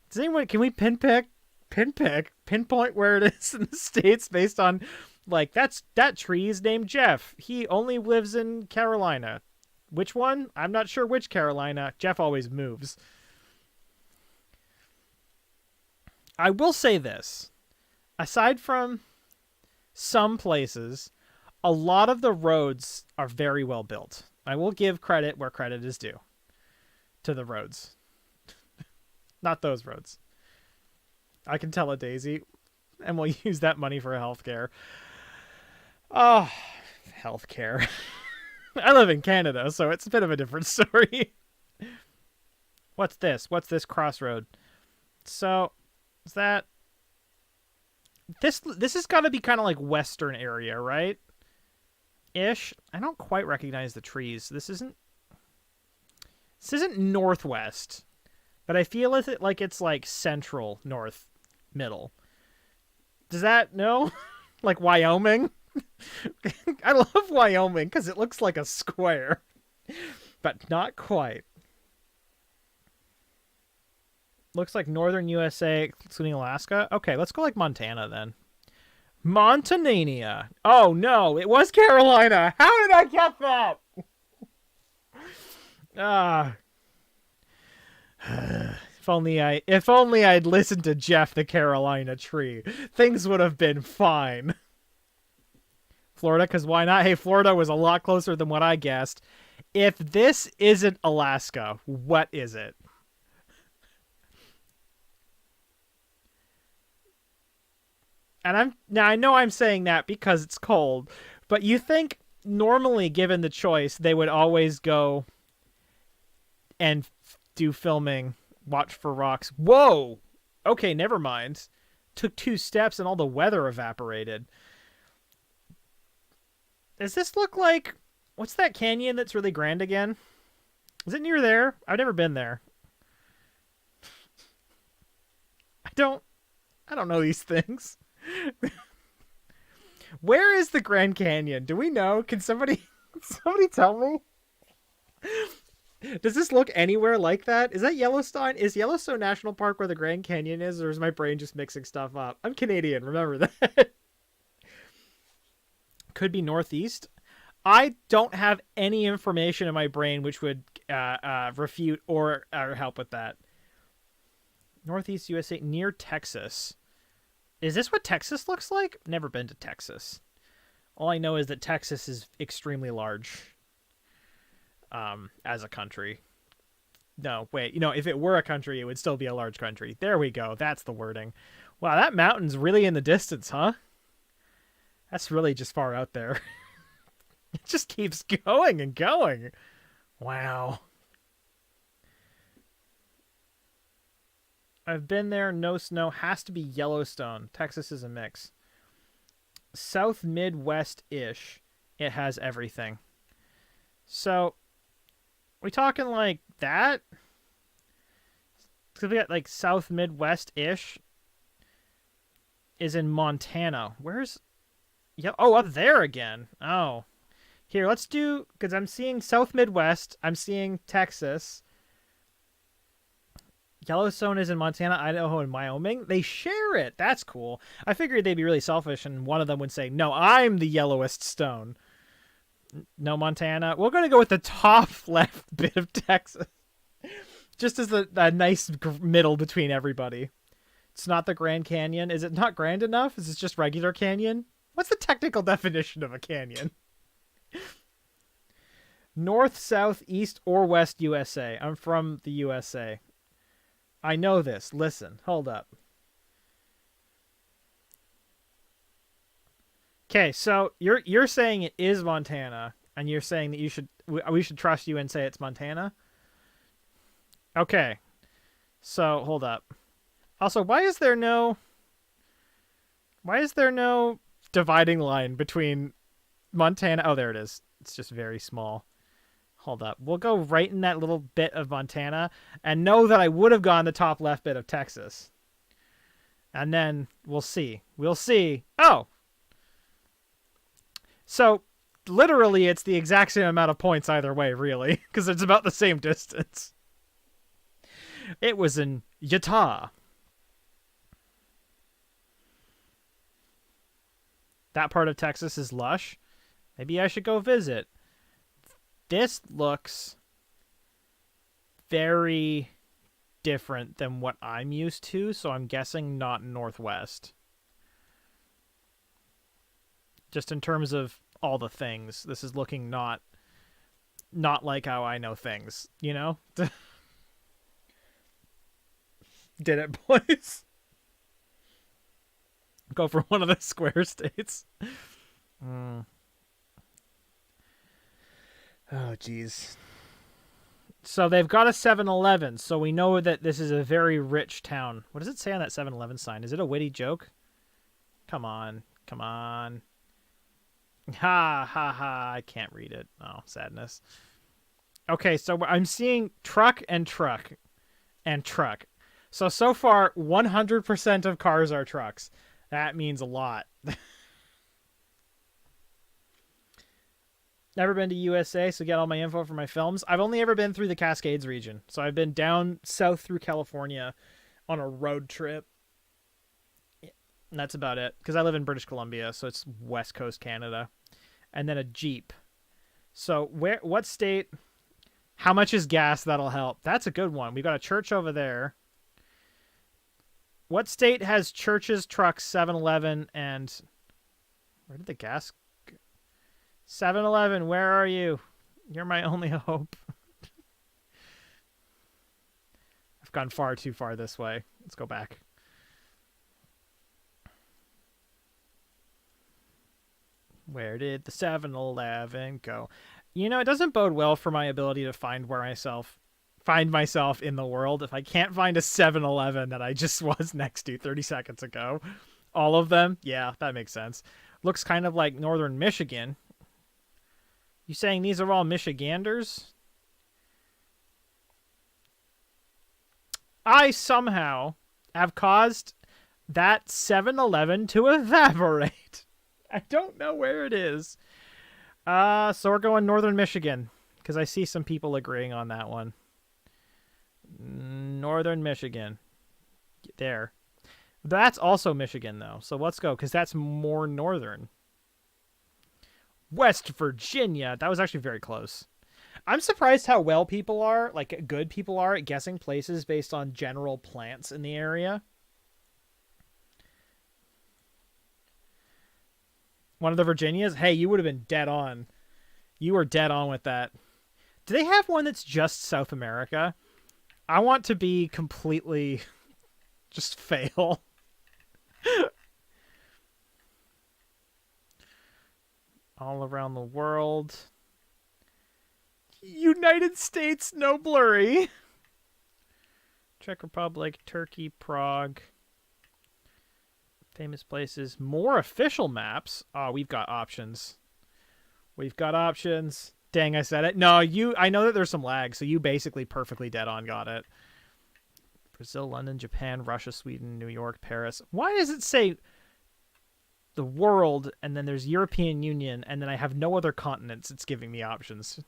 Does anyone, can we pinpoint where it is in the States based on, like, that tree is named Jeff. He only lives in Carolina. Which one? I'm not sure which Carolina. Jeff always moves. I will say this. Aside from some places, a lot of the roads are very well built. I will give credit where credit is due to the roads. Not those roads. I can tell a Daisy, and we'll use that money for healthcare. Oh, healthcare. I live in Canada, so it's a bit of a different story. What's this? What's this crossroad? So, is that... This has got to be kind of like western area, right? Ish. I don't quite recognize the trees. This isn't northwest, but I feel like it's like central north middle. Does that no? Like Wyoming? I love Wyoming because it looks like a square, but not quite. Looks like northern USA, excluding Alaska. Okay, let's go like Montana then. Montanania. Oh no, it was Carolina. How did I get that? If only I'd listened to Jeff the Carolina tree, things would have been fine. Florida, because why not? Hey, Florida was a lot closer than what I guessed. If this isn't Alaska, what is it? And I know I'm saying that because it's cold, but you think normally, given the choice, they would always go and do filming, watch for rocks. Whoa! Okay, never mind. Took 2 steps and all the weather evaporated. Does this look like... What's that canyon that's really grand again? Is it near there? I've never been there. I don't know these things. Where is the Grand Canyon? Do we know? Can somebody tell me? Does this look anywhere like that? Is that Yellowstone? Is Yellowstone National Park where the Grand Canyon is, or is my brain just mixing stuff up? I'm Canadian, remember that. Could be northeast. I don't have any information in my brain which would refute or help with that. Northeast USA, near Texas. Is this what Texas looks like? Never been to Texas. All I know is that Texas is extremely large as a country. No, wait. If it were a country, it would still be a large country. There we go. That's the wording. Wow, that mountain's really in the distance, huh? That's really just far out there. It just keeps going and going. Wow. I've been there. No snow. Has to be Yellowstone. Texas is a mix. South Midwest-ish. It has everything. So, we talking like that? Because we got like South Midwest-ish is in Montana. Where's... Yeah. Oh, up there again. Oh. Here, let's do... Because I'm seeing South Midwest. I'm seeing Texas. Yellowstone is in Montana, Idaho, and Wyoming. They share it. That's cool. I figured they'd be really selfish, and one of them would say, no, I'm the yellowest stone. No, Montana. We're going to go with the top left bit of Texas. Just as the nice middle between everybody. It's not the Grand Canyon. Is it not grand enough? Is it just regular canyon? What's the technical definition of a canyon? North, south, east, or west USA. I'm from the USA. I know this. Listen, hold up. Okay, so you're saying it is Montana, and you're saying that we should trust you and say it's Montana? Okay. So, hold up. Also, why is there no dividing line between Montana? Oh, there it is. It's just very small. Hold up. We'll go right in that little bit of Montana and know that I would have gone the top left bit of Texas. And then we'll see. We'll see. Oh! So, literally, it's the exact same amount of points either way, really, because it's about the same distance. It was in Utah. That part of Texas is lush. Maybe I should go visit. This looks very different than what I'm used to, so I'm guessing not Northwest. Just in terms of all the things, this is looking not like how I know things, you know? Did it, boys? Go for one of the square states. Oh, jeez. So they've got a 7-Eleven, so we know that this is a very rich town. What does it say on that 7-Eleven sign? Is it a witty joke? Come on. Come on. Ha, ha, ha. I can't read it. Oh, sadness. Okay, so I'm seeing truck and truck and truck. So far, 100% of cars are trucks. That means a lot. Never been to USA, so get all my info from my films. I've only ever been through the Cascades region. So I've been down south through California on a road trip. And that's about it. Because I live in British Columbia, so it's West Coast Canada. And then a Jeep. So what state? How much is gas? That'll help. That's a good one. We've got a church over there. What state has churches, trucks, 7-Eleven, and... Where did the gas... 7-Eleven, where are you? You're my only hope. I've gone far too far this way. Let's go back. Where did the 7-Eleven go? You know, it doesn't bode well for my ability to find myself in the world if I can't find a 7-Eleven that I just was next to 30 seconds ago. All of them? Yeah, that makes sense. Looks kind of like northern Michigan. You saying these are all Michiganders? I somehow have caused that 7-Eleven to evaporate. I don't know where it is. So we're going Northern Michigan, because I see some people agreeing on that one. Northern Michigan. There. That's also Michigan, though. So let's go, because that's more northern. West Virginia. That was actually very close. I'm surprised how well people are, like good people are, at guessing places based on general plants in the area. One of the Virginias? Hey, you would have been dead on. You were dead on with that. Do they have one that's just South America? I want to be completely just fail. All around the world. United States, no blurry. Czech Republic, Turkey, Prague. Famous places. More official maps. Oh, we've got options. We've got options. Dang, I said it. No, I know that there's some lag, so you basically perfectly dead on got it. Brazil, London, Japan, Russia, Sweden, New York, Paris. Why does it say the world, and then there's European Union, and then I have no other continents it's giving me options?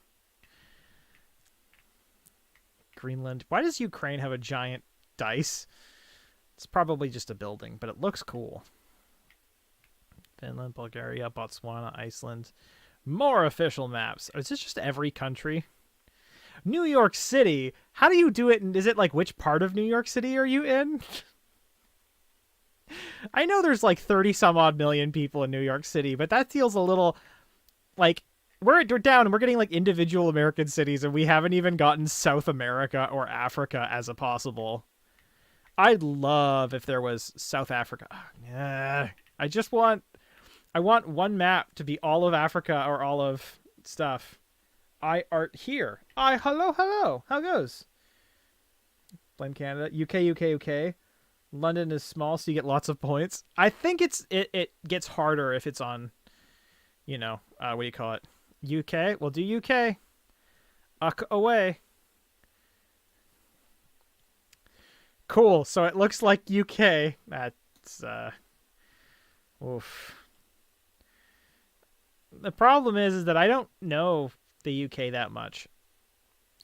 Greenland. Why does Ukraine have a giant dice? It's probably just a building, but it looks cool. Finland, Bulgaria, Botswana, Iceland. More official maps. Is this just every country? New York City. How do you do it? Is it like which part of New York City are you in? I know there's like 30 some odd million people in New York City, but that feels a little like we're down and we're getting like individual American cities and we haven't even gotten South America or Africa as a possible. I'd love if there was South Africa. Yeah. I want one map to be all of Africa or all of stuff. I art here. Hello. How goes? Blame Canada. UK. London is small, so you get lots of points. I think it gets harder if it's on, what do you call it? UK? We'll do UK. Away. Cool. So it looks like UK. That's, oof. The problem is that I don't know the UK that much.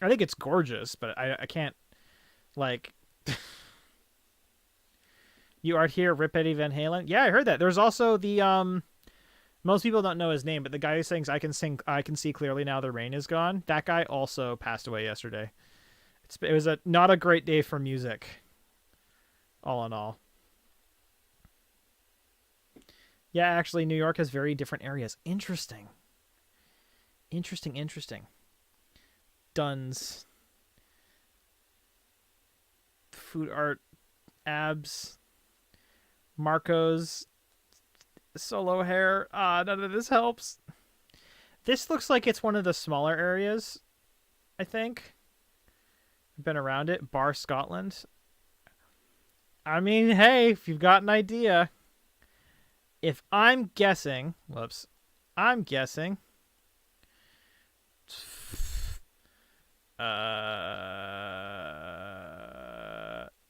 I think it's gorgeous, but I can't, like... You art here, Rip Eddie Van Halen? Yeah, I heard that. There's also the, most people don't know his name, but the guy who sings I Can See Clearly Now the Rain Is Gone, that guy also passed away yesterday. It was not a great day for music, all in all. Yeah, actually, New York has very different areas. Interesting. Duns. Food art. Abs. Marco's. Solo hair. None of this helps. This looks like it's one of the smaller areas, I think. I've been around it. Bar, Scotland. I mean, hey, if you've got an idea... If I'm guessing,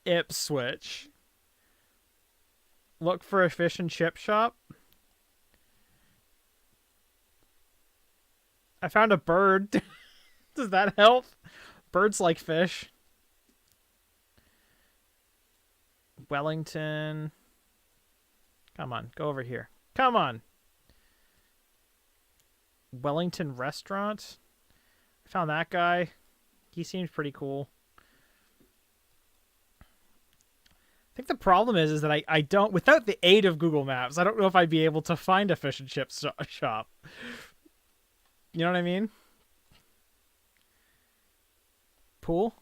Ipswich. Look for a fish and chip shop. I found a bird. Does that help? Birds like fish. Wellington. Come on, go over here. Come on. Wellington Restaurant. I found that guy. He seems pretty cool. I think the problem is that I don't, without the aid of Google Maps, I don't know if I'd be able to find a fish and chip shop. You know what I mean? Pool?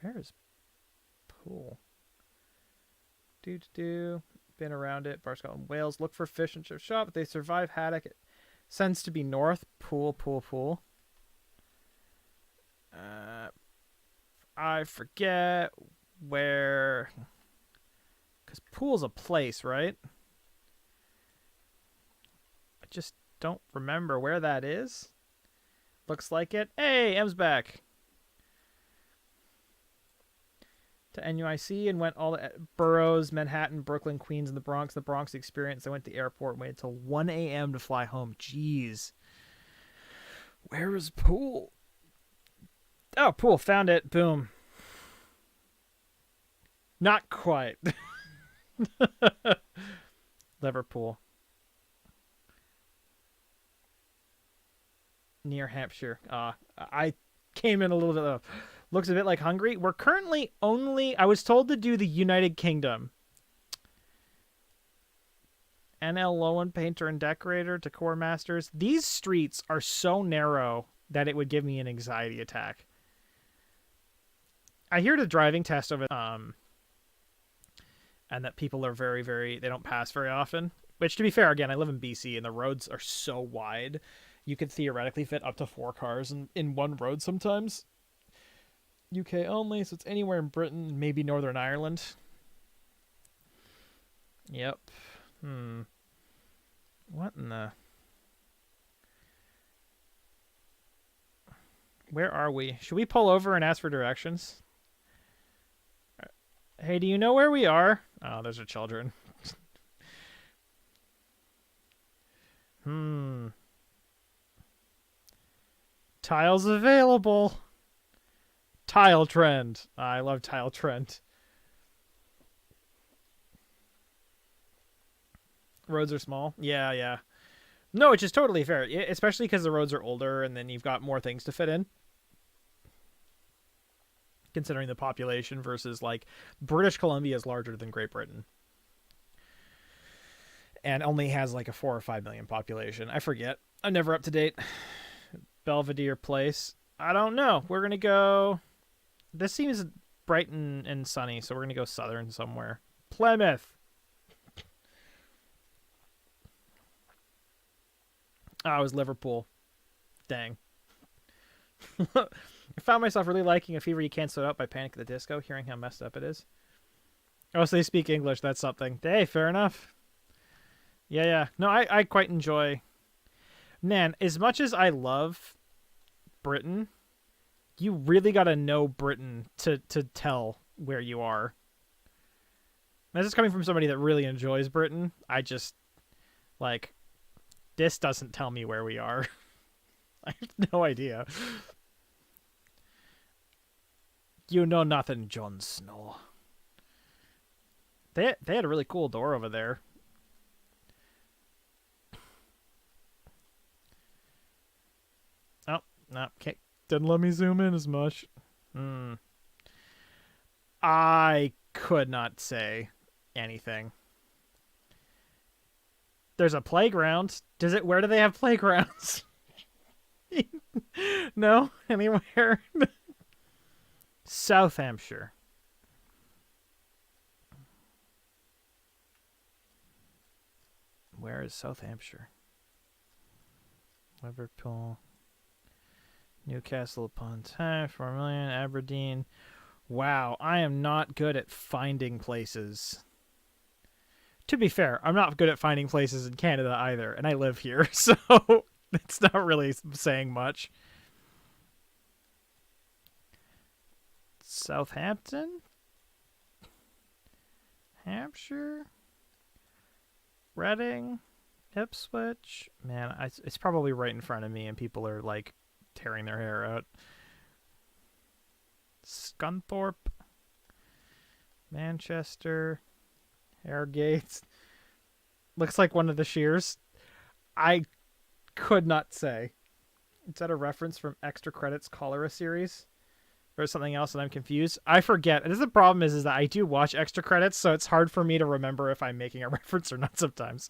Where is pool? Been around it. Bar, Scotland, Wales. Look for fish and chip shop. If they survive haddock, it sends to be north. Pool. I forget where... Because pool's a place, right? don't remember where that is. Looks like it. Hey, M's back. To NUIC and went all the boroughs, Manhattan, Brooklyn, Queens, and the Bronx. The Bronx experience. I went to the airport and waited till 1 a.m. to fly home. Jeez. Where is Pool? Oh, Pool. Found it. Boom. Not quite. Liverpool. Near Hampshire. I came in a little bit. Looks a bit like Hungary. We're currently only... I was told to do the United Kingdom. NL Lowen, painter and decorator, decor masters. These streets are so narrow that it would give me an anxiety attack. I hear the driving test of it, and that people are very, very... They don't pass very often. Which, to be fair, again, I live in BC, and the roads are so wide. You could theoretically fit up to 4 cars in one road sometimes. UK only, so it's anywhere in Britain, maybe Northern Ireland. Yep. What in the... Where are we? Should we pull over and ask for directions? Hey, do you know where we are? Oh, those are children. Tiles available. Tile trend. I love tile trend. Roads are small. Yeah. No, which is totally fair, especially because the roads are older and then you've got more things to fit in. Considering the population versus, like, British Columbia is larger than Great Britain. And only has, like, a 4 or 5 million population. I forget. I'm never up to date. Belvedere Place. I don't know. We're going to go... This seems bright and sunny, so we're going to go southern somewhere. Plymouth. Oh, it was Liverpool. Dang. I found myself really liking A Fever You Can't Sew Up by Panic at the Disco, hearing how messed up it is. Oh, so they speak English. That's something. Hey, fair enough. Yeah. No, I quite enjoy... Man, as much as I love Britain... You really got to know Britain to tell where you are. This is coming from somebody that really enjoys Britain. I just, like, this doesn't tell me where we are. I have no idea. You know nothing, Jon Snow. They had a really cool door over there. Oh, no, can't. Didn't let me zoom in as much. I could not say anything. There's a playground. Where do they have playgrounds? No? Anywhere? South Hampshire. Where is South Hampshire? Liverpool. Newcastle upon Tyne, 4 million, Aberdeen. Wow, I am not good at finding places. To be fair, I'm not good at finding places in Canada either, and I live here, so it's not really saying much. Southampton? Hampshire? Reading? Ipswich? Man, it's probably right in front of me, and people are, like, tearing their hair out. Scunthorpe, Manchester, Harrogate. Looks like one of the shears. I could not say. Is that a reference from Extra Credits Cholera series? Or something else and I'm confused? I forget. And the problem is that I do watch Extra Credits, so it's hard for me to remember if I'm making a reference or not sometimes.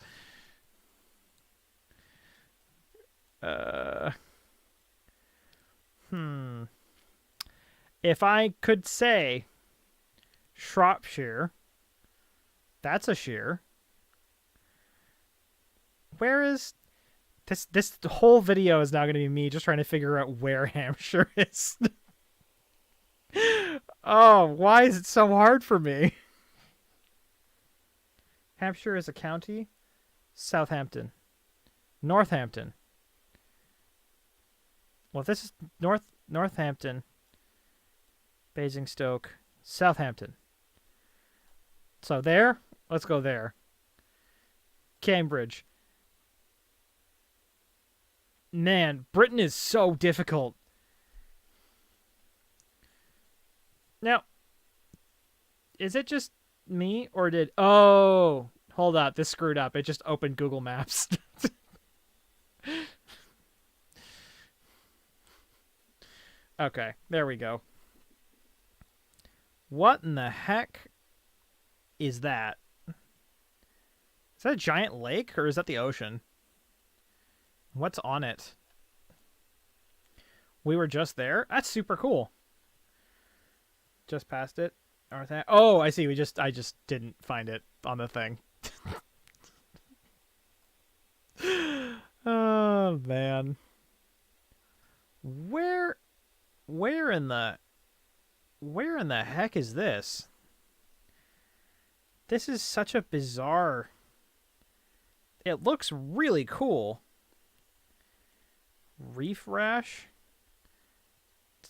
If I could say Shropshire, that's a shear. Where is this whole video is now going to be me just trying to figure out where Hampshire is. Oh, why is it so hard for me? Hampshire is a county. Southampton. Northampton. Well, this is Northampton, Basingstoke, Southampton. So there, let's go there. Cambridge. Man, Britain is so difficult. Now, is it just me or did... Oh, hold up. This screwed up. It just opened Google Maps. Okay, there we go. What in the heck is that? Is that a giant lake or is that the ocean? What's on it? We were just there? That's super cool. Just past it. Oh, I see. I just didn't find it on the thing. Oh man. Where in the heck is this? This is such a bizarre... It looks really cool. Reef Rash?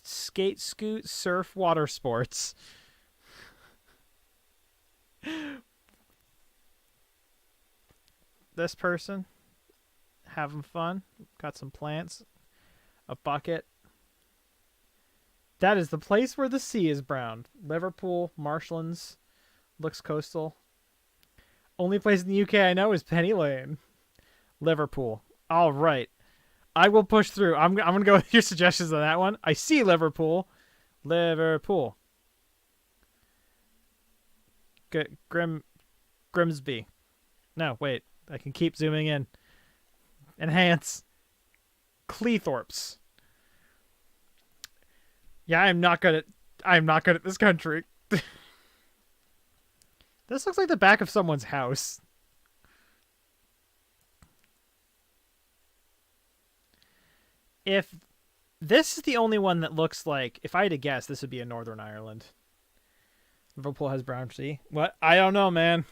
Skate, scoot, surf, water sports. This person having fun. Got some plants. A bucket. That is the place where the sea is brown. Liverpool, Marshlands, looks coastal. Only place in the UK I know is Penny Lane. Liverpool. All right. I will push through. I'm going to go with your suggestions on that one. I see Liverpool. Liverpool. Grimsby. No, wait. I can keep zooming in. Enhance. Cleethorpes. Yeah, I'm not good at this country. This looks like the back of someone's house. If this is the only one that looks like, if I had to guess, this would be in Northern Ireland. Liverpool has brown sea. What? I don't know, man.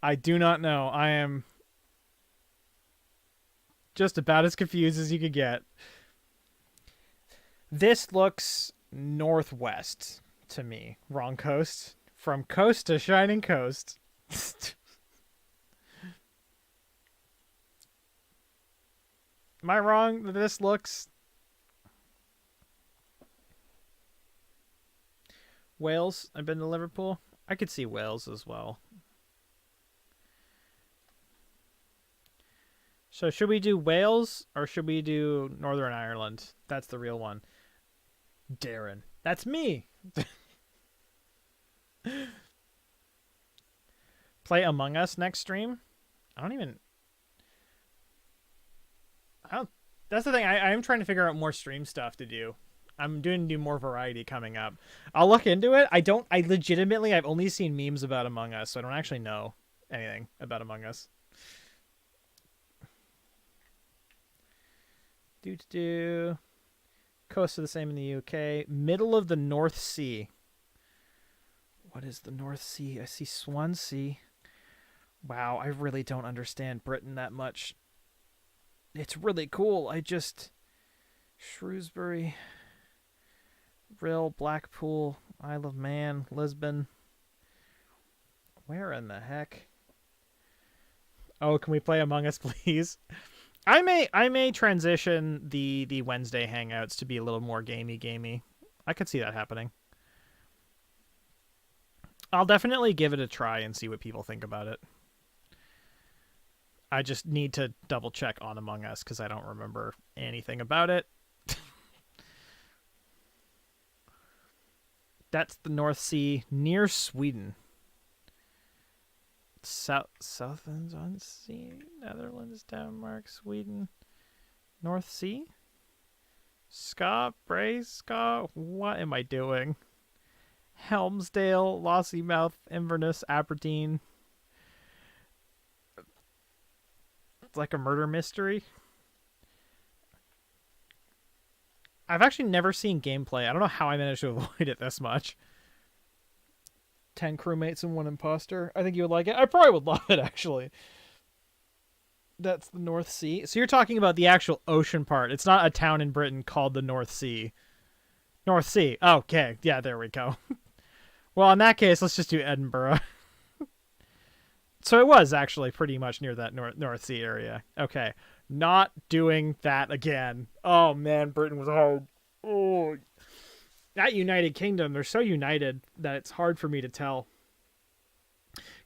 I do not know. I am just about as confused as you could get. This looks northwest to me. Wrong coast. From coast to shining coast. Am I wrong that this looks... Wales? I've been to Liverpool. I could see Wales as well. So should we do Wales or should we do Northern Ireland? That's the real one. Darren. That's me. Play Among Us next stream? I don't... That's the thing. I am trying to figure out more stream stuff to do. I'm doing more variety coming up. I'll look into it. I've only seen memes about Among Us, so I don't actually know anything about Among Us. Coast are the same in the UK. Middle of the North Sea. What is the North Sea? I see Swansea. Wow, I really don't understand Britain that much. It's really cool. Shrewsbury, Rill, Blackpool, Isle of Man, Lisbon. Where in the heck? Oh, can we play Among Us, please? I may transition the Wednesday hangouts to be a little more gamey. I could see that happening. I'll definitely give it a try and see what people think about it. I just need to double check on Among Us because I don't remember anything about it. That's the North Sea near Sweden. Southlands-on-Sea, Netherlands, Denmark, Sweden, North Sea, Ska. What am I doing? Helmsdale, Lossiemouth, Inverness, Aberdeen. It's like a murder mystery. I've actually never seen gameplay. I don't know how I managed to avoid it this much. 10 crewmates and 1 imposter. I think you would like it. I probably would love it, actually. That's the North Sea. So you're talking about the actual ocean part. It's not a town in Britain called the North Sea. North Sea. Okay. Yeah, there we go. Well, in that case, let's just do Edinburgh. So it was actually pretty much near that North Sea area. Okay. Not doing that again. Oh, man. Britain was hard. Oh. That United Kingdom, they're so united that it's hard for me to tell.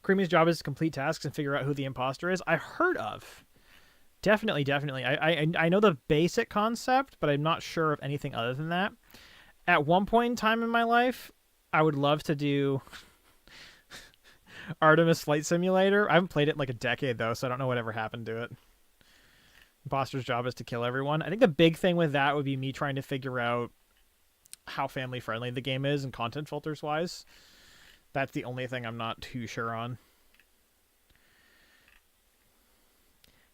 Creamy's job is to complete tasks and figure out who the imposter is. I heard of. Definitely. I know the basic concept, but I'm not sure of anything other than that. At one point in time in my life, I would love to do Artemis Flight Simulator. I haven't played it in like a decade, though, so I don't know whatever happened to it. Imposter's job is to kill everyone. I think the big thing with that would be me trying to figure out how family-friendly the game is and content filters-wise. That's the only thing I'm not too sure on.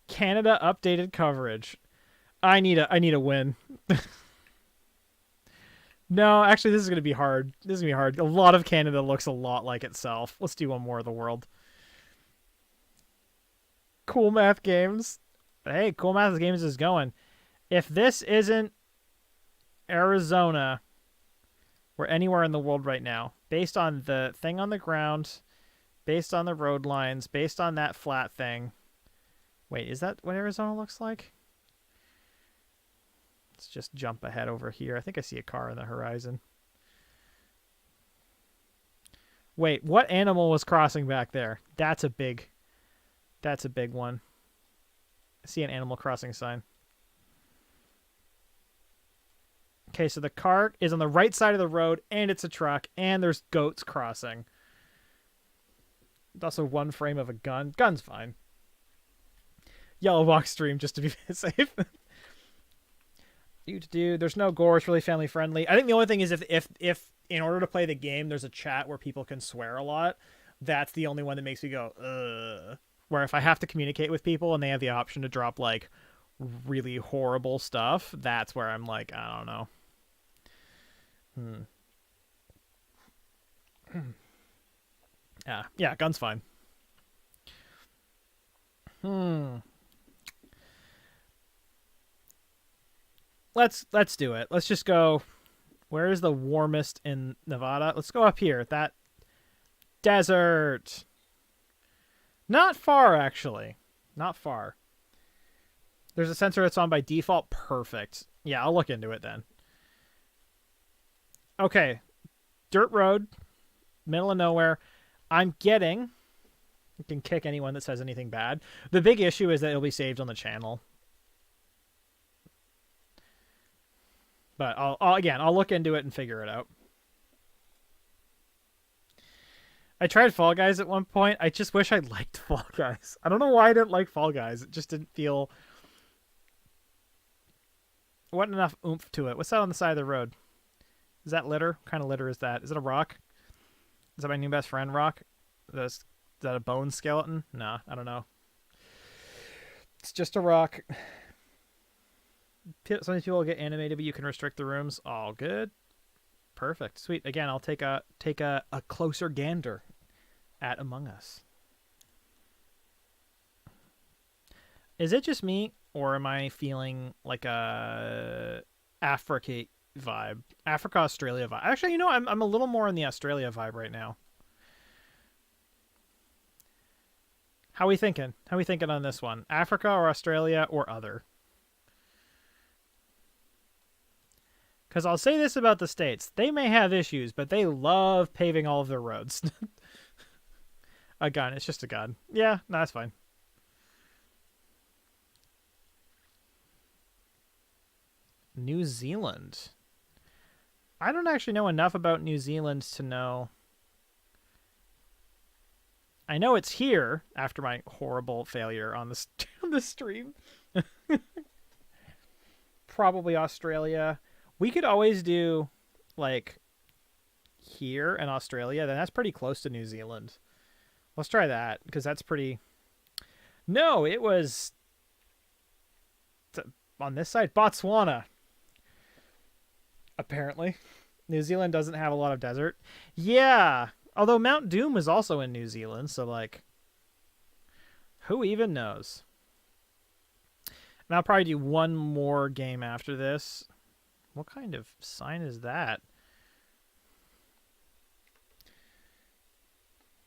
Canada updated coverage. I need a win. No, actually, this is going to be hard. This is going to be hard. A lot of Canada looks a lot like itself. Let's do one more of the world. Cool Math Games. Hey, Cool Math Games is going. If this isn't Arizona, we're anywhere in the world right now. Based on the thing on the ground, based on the road lines, based on that flat thing. Wait, is that what Arizona looks like? Let's just jump ahead over here. I think I see a car on the horizon. Wait, what animal was crossing back there? That's a big one. I see an Animal Crossing sign. Okay, so the car is on the right side of the road, and it's a truck, and there's goats crossing. There's also one frame of a gun. Gun's fine. Yellow box stream, just to be safe. There's no gore. It's really family friendly. I think the only thing is if in order to play the game, there's a chat where people can swear a lot. That's the only one that makes me go, ugh. Where if I have to communicate with people and they have the option to drop like really horrible stuff, that's where I'm like, I don't know. Yeah, gun's fine. Let's do it. Let's just go. Where is the warmest in Nevada? Let's go up here. That desert. Not far, actually. Not far. There's a sensor that's on by default. Perfect. Yeah, I'll look into it then. Okay. Dirt road. Middle of nowhere. I'm getting... You can kick anyone that says anything bad. The big issue is that it'll be saved on the channel. But I'll look into it and figure it out. I tried Fall Guys at one point. I just wish I liked Fall Guys. I don't know why I didn't like Fall Guys. It just didn't feel... There wasn't enough oomph to it. What's that on the side of the road? Is that litter? What kind of litter is that? Is it a rock? Is that my new best friend rock? Is that a bone skeleton? Nah, I don't know. It's just a rock. Some people get animated, but you can restrict the rooms. All good. Perfect. Sweet. Again, I'll take a closer gander at Among Us. Is it just me, or am I feeling like a Africa vibe? Africa, Australia vibe. Actually, you know, I'm a little more in the Australia vibe right now. How are we thinking? How are we thinking on this one? Africa or Australia or other? Because I'll say this about the States. They may have issues, but they love paving all of their roads. A gun. It's just a gun. Yeah, no, that's fine. New Zealand. I don't actually know enough about New Zealand to know. I know it's here after my horrible failure on the stream. Probably Australia. We could always do, like, here in Australia. Then that's pretty close to New Zealand. Let's try that, because that's pretty... No, it was... on this side? Botswana. Apparently. New Zealand doesn't have a lot of desert. Yeah. Although Mount Doom was also in New Zealand, so, like... Who even knows? And I'll probably do one more game after this. What kind of sign is that?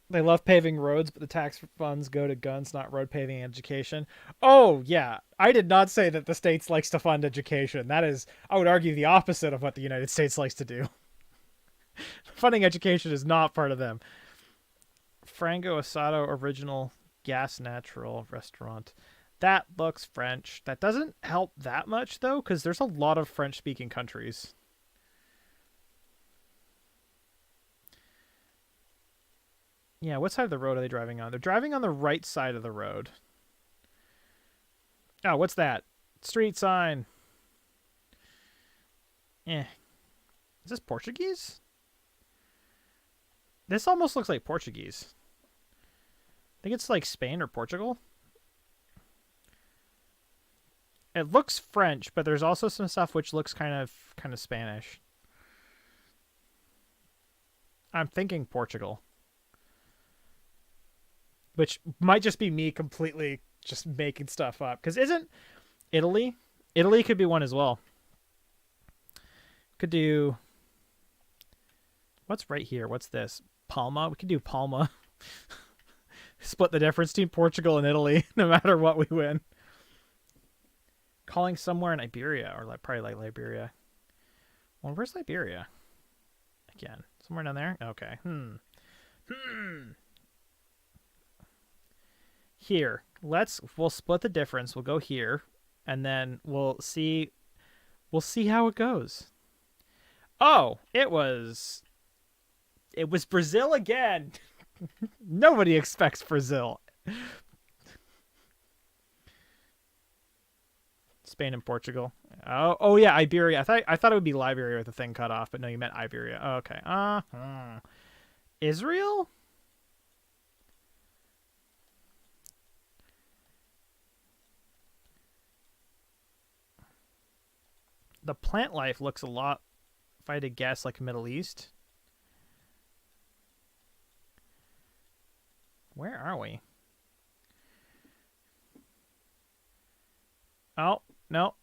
They love paving roads, but the tax funds go to guns, not road paving and education. Oh, yeah. I did not say that the States likes to fund education. That is, I would argue, the opposite of what the United States likes to do. Funding education is not part of them. Frango Asado Original Gas Natural Restaurant. That looks French. That doesn't help that much, though, because there's a lot of French-speaking countries. Yeah, what side of the road are they driving on? They're driving on the right side of the road. Oh, what's that? Street sign. Eh. Is this Portuguese? This almost looks like Portuguese. I think it's like Spain or Portugal. It looks French, but there's also some stuff which looks kind of Spanish. I'm thinking Portugal. Which might just be me completely just making stuff up. Because isn't Italy? Italy could be one as well. Could do... What's right here? What's this? Palma? We could do Palma. Split the difference between Portugal and Italy, no matter what we win. Calling somewhere in Iberia, or like probably like Liberia. Well, where's Liberia? Again, somewhere down there? Okay. Here, we'll split the difference. We'll go here, and then we'll see how it goes. Oh, it was Brazil again. Nobody expects Brazil. Spain and Portugal. Oh yeah, Iberia. I thought it would be Liberia with the thing cut off, but no, you meant Iberia. Oh, okay. Israel? The plant life looks a lot, if I had to guess, like Middle East. Where are we? Oh, no.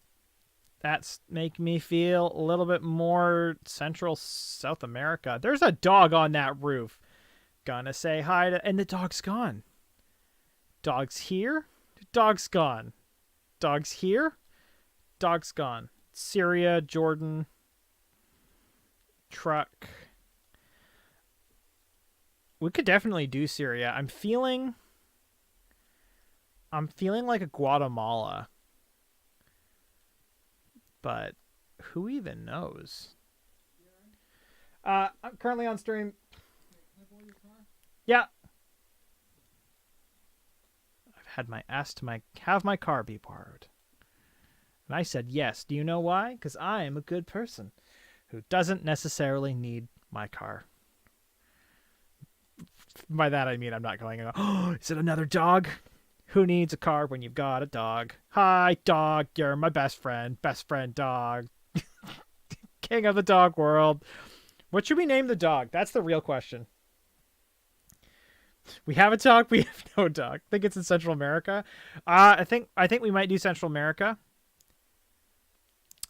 That's making me feel a little bit more Central South America. There's a dog on that roof. Gonna say hi to... And the dog's gone. Dog's here. Dog's gone. Dog's here. Dog's gone. Syria, Jordan. Truck. We could definitely do Syria. I'm feeling like a Guatemala. But who even knows? I'm currently on stream. Yeah. I've had have my car be borrowed. And I said yes. Do you know why? Because I am a good person who doesn't necessarily need my car. By that I mean I'm not going, oh, is it another dog? Who needs a car when you've got a dog? Hi, dog. You're my best friend. Best friend dog. King of the dog world. What should we name the dog? That's the real question. We have a dog. We have no dog. I think it's in Central America. I think we might do Central America.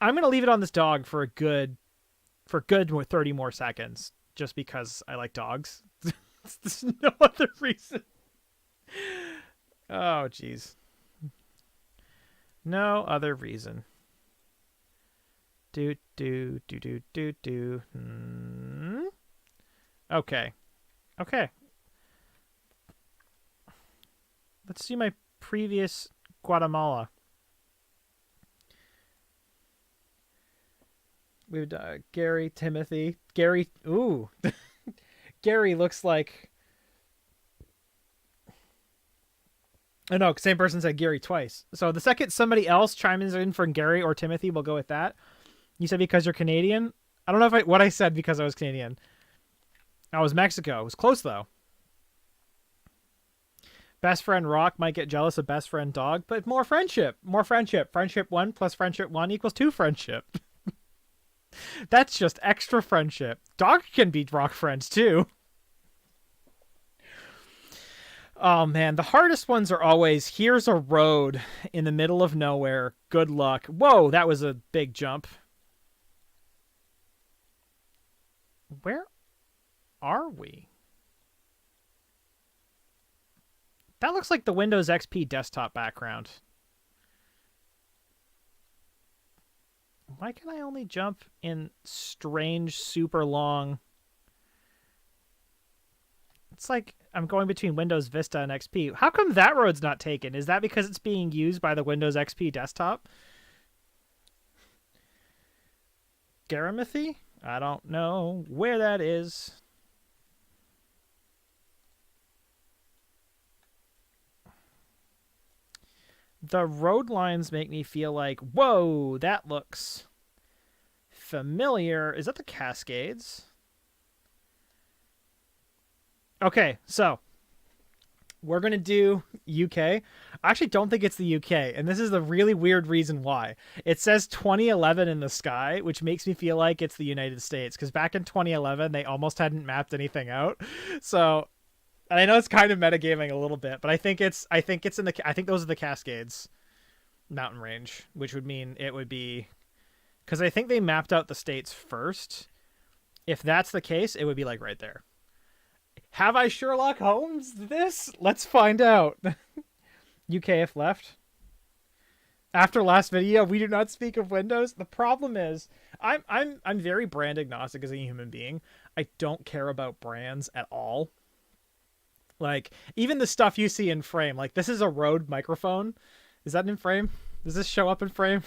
I'm going to leave it on this dog for good 30 more seconds, just because I like dogs. There's no other reason. Oh, jeez. No other reason. Do. Okay. Let's see my previous Guatemala. We've done Gary, Timothy. Gary, ooh. Gary looks like... Oh, no, same person said Gary twice. So the second somebody else chimes in for Gary or Timothy, we'll go with that. You said because you're Canadian? I don't know what I said because I was Canadian. I was Mexico. It was close, though. Best friend Rock might get jealous of best friend Dog, but more friendship. More friendship. Friendship 1 plus friendship 1 equals 2 friendship. That's just extra friendship. Dog can be Rock friends, too. Oh man, the hardest ones are always, here's a road in the middle of nowhere. Good luck. Whoa, that was a big jump. Where are we? That looks like the Windows XP desktop background. Why can I only jump in strange, super long... It's like I'm going between Windows Vista and XP. How come that road's not taken? Is that because it's being used by the Windows XP desktop? Garamathy? I don't know where that is. The road lines make me feel like, whoa, that looks familiar. Is that the Cascades? Okay, so we're going to do UK. I actually don't think it's the UK, and this is the really weird reason why. It says 2011 in the sky, which makes me feel like it's the United States, because back in 2011, they almost hadn't mapped anything out. So, and I know it's kind of metagaming a little bit, but I think those are the Cascades mountain range, which would mean it would be, because I think they mapped out the states first. If that's the case, it would be like right there. Have I Sherlock Holmes this? Let's find out. UK if left. After last video, we do not speak of Windows. The problem is, I'm very brand agnostic as a human being. I don't care about brands at all. Like, even the stuff you see in frame, like this is a Rode microphone. Is that in frame? Does this show up in frame?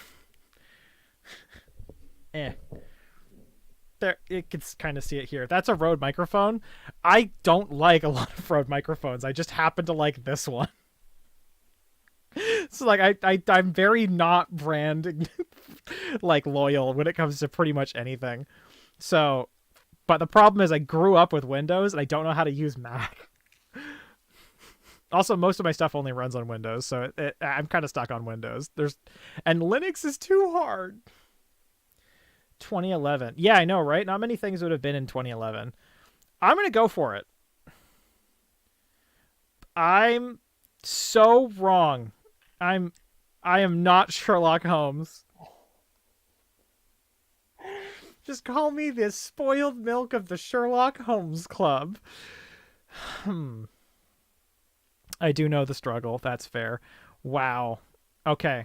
There, you can kind of see it here. That's a Rode microphone. I don't like a lot of Rode microphones. I just happen to like this one. So like I'm very not brand like loyal when it comes to pretty much anything. So, but the problem is I grew up with Windows and I don't know how to use Mac. Also, most of my stuff only runs on Windows, so I'm kind of stuck on Windows. And Linux is too hard. 2011. Yeah, I know, right? Not many things would have been in 2011. I'm going to go for it. I'm so wrong. I am not Sherlock Holmes. Just call me the spoiled milk of the Sherlock Holmes Club. I do know the struggle. That's fair. Wow. Okay.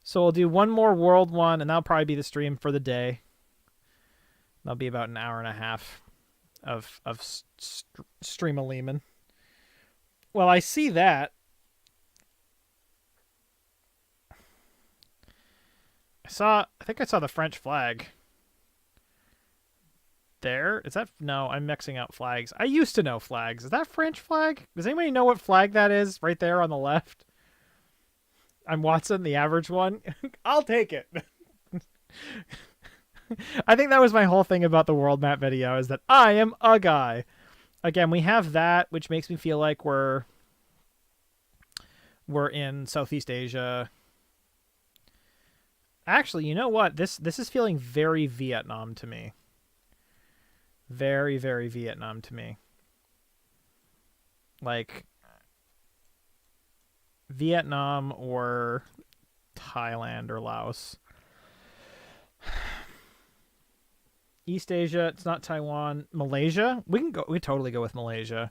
So we'll do one more world one, and that'll probably be the stream for the day. That'll be about an hour and a half of stream-a-leman. Well, I see that. I think I saw the French flag. There? Is that... No, I'm mixing up flags. I used to know flags. Is that French flag? Does anybody know what flag that is? Right there on the left. I'm Watson, the average one. I'll take it. I think that was my whole thing about the world map video, is that I am a guy. Again, we have that, which makes me feel like we're in Southeast Asia. Actually, you know what? This is feeling very Vietnam to me. Very, very Vietnam to me. Like Vietnam or Thailand or Laos. East Asia, it's not Taiwan. Malaysia? We totally go with Malaysia.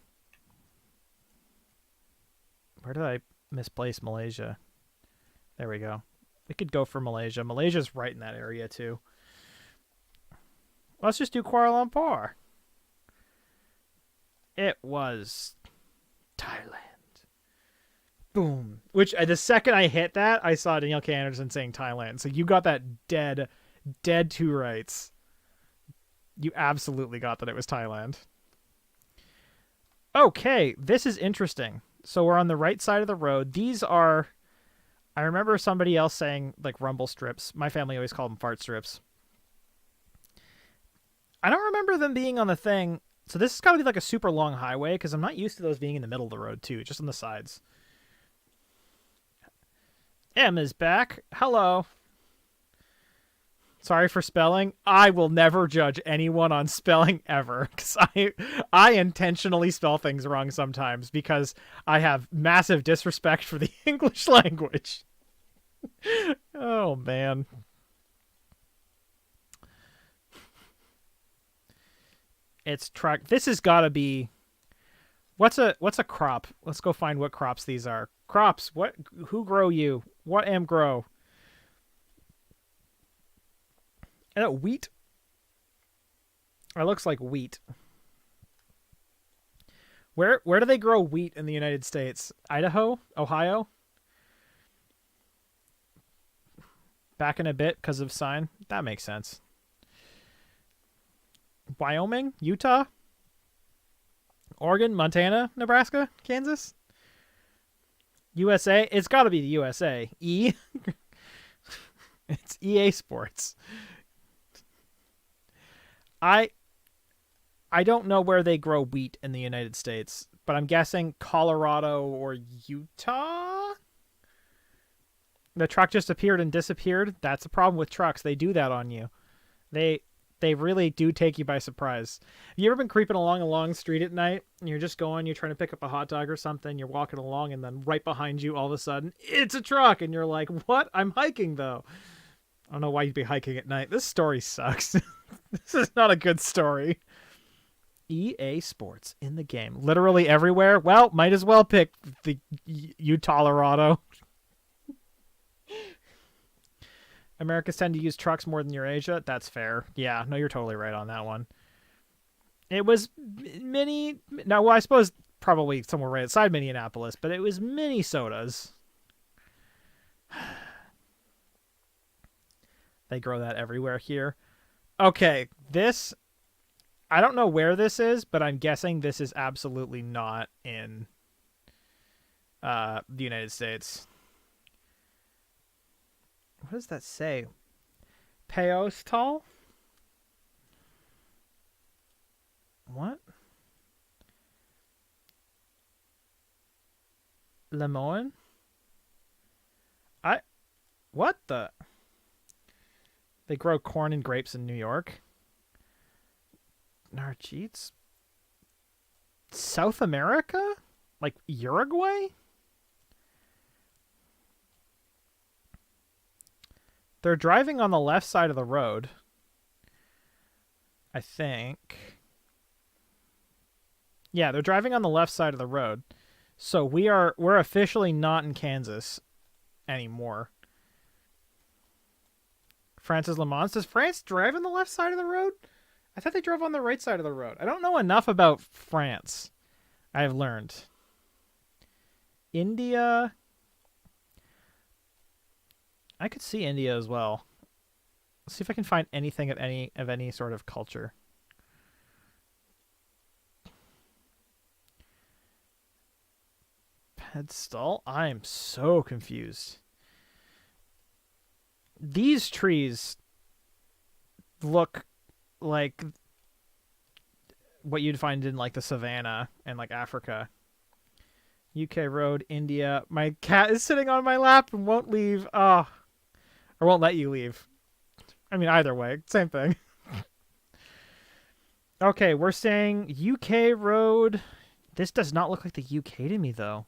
Where did I misplace Malaysia? There we go. We could go for Malaysia. Malaysia's right in that area too. Let's just do Kuala Lumpur. It was Thailand. Boom. Which, the second I hit that, I saw Danielle K. Anderson saying Thailand. So you got that dead to rights. You absolutely got that it was Thailand. Okay, this is interesting. So we're on the right side of the road. These are... I remember somebody else saying, like, rumble strips. My family always called them fart strips. I don't remember them being on the thing. So this is got to be like a super long highway, because I'm not used to those being in the middle of the road, too. Just on the sides. M is back. Hello. Sorry for spelling. I will never judge anyone on spelling ever, because I intentionally spell things wrong sometimes because I have massive disrespect for the English language. Oh man. It's truck. This has got to be what's a crop? Let's go find what crops these are. Crops. What? Who grow you? What am grow? Wheat. It looks like wheat. Where do they grow wheat in the United States? Idaho? Ohio? Back in a bit because of sign. That makes sense. Wyoming? Utah? Oregon? Montana? Nebraska? Kansas? USA? It's got to be the USA. E? It's EA Sports. I don't know where they grow wheat in the United States, but I'm guessing Colorado or Utah? The truck just appeared and disappeared. That's the problem with trucks. They do that on you. They really do take you by surprise. Have you ever been creeping along a long street at night and you're just going, you're trying to pick up a hot dog or something, you're walking along, and then right behind you all of a sudden it's a truck and you're like, what? I'm hiking though. I don't know why you'd be hiking at night. This story sucks. This is not a good story. EA Sports in the game. Literally everywhere. Well, might as well pick the Utah. Americans tend to use trucks more than Eurasia. That's fair. Yeah, no, you're totally right on that one. It was mini... Now, well, I suppose probably somewhere right outside Minneapolis, but it was Minnesota's. They grow that everywhere here. Okay, this... I don't know where this is, but I'm guessing this is absolutely not in the United States. What does that say? Peostal? What? Lemoine? What the? They grow corn and grapes in New York. Narcheats? South America? Like Uruguay? They're driving on the left side of the road. I think. Yeah, they're driving on the left side of the road. So we're officially not in Kansas anymore. France's Le Mans. Does France drive on the left side of the road? I thought they drove on the right side of the road. I don't know enough about France. I've learned. India. I could see India as well. Let's see if I can find anything of any sort of culture. Pedestal? I'm so confused. These trees look like what you'd find in like the savannah and like Africa. UK road, India. My cat is sitting on my lap and won't leave. Oh. Or won't let you leave. I mean, either way, same thing. Okay, we're saying UK road. This does not look like the UK to me, though.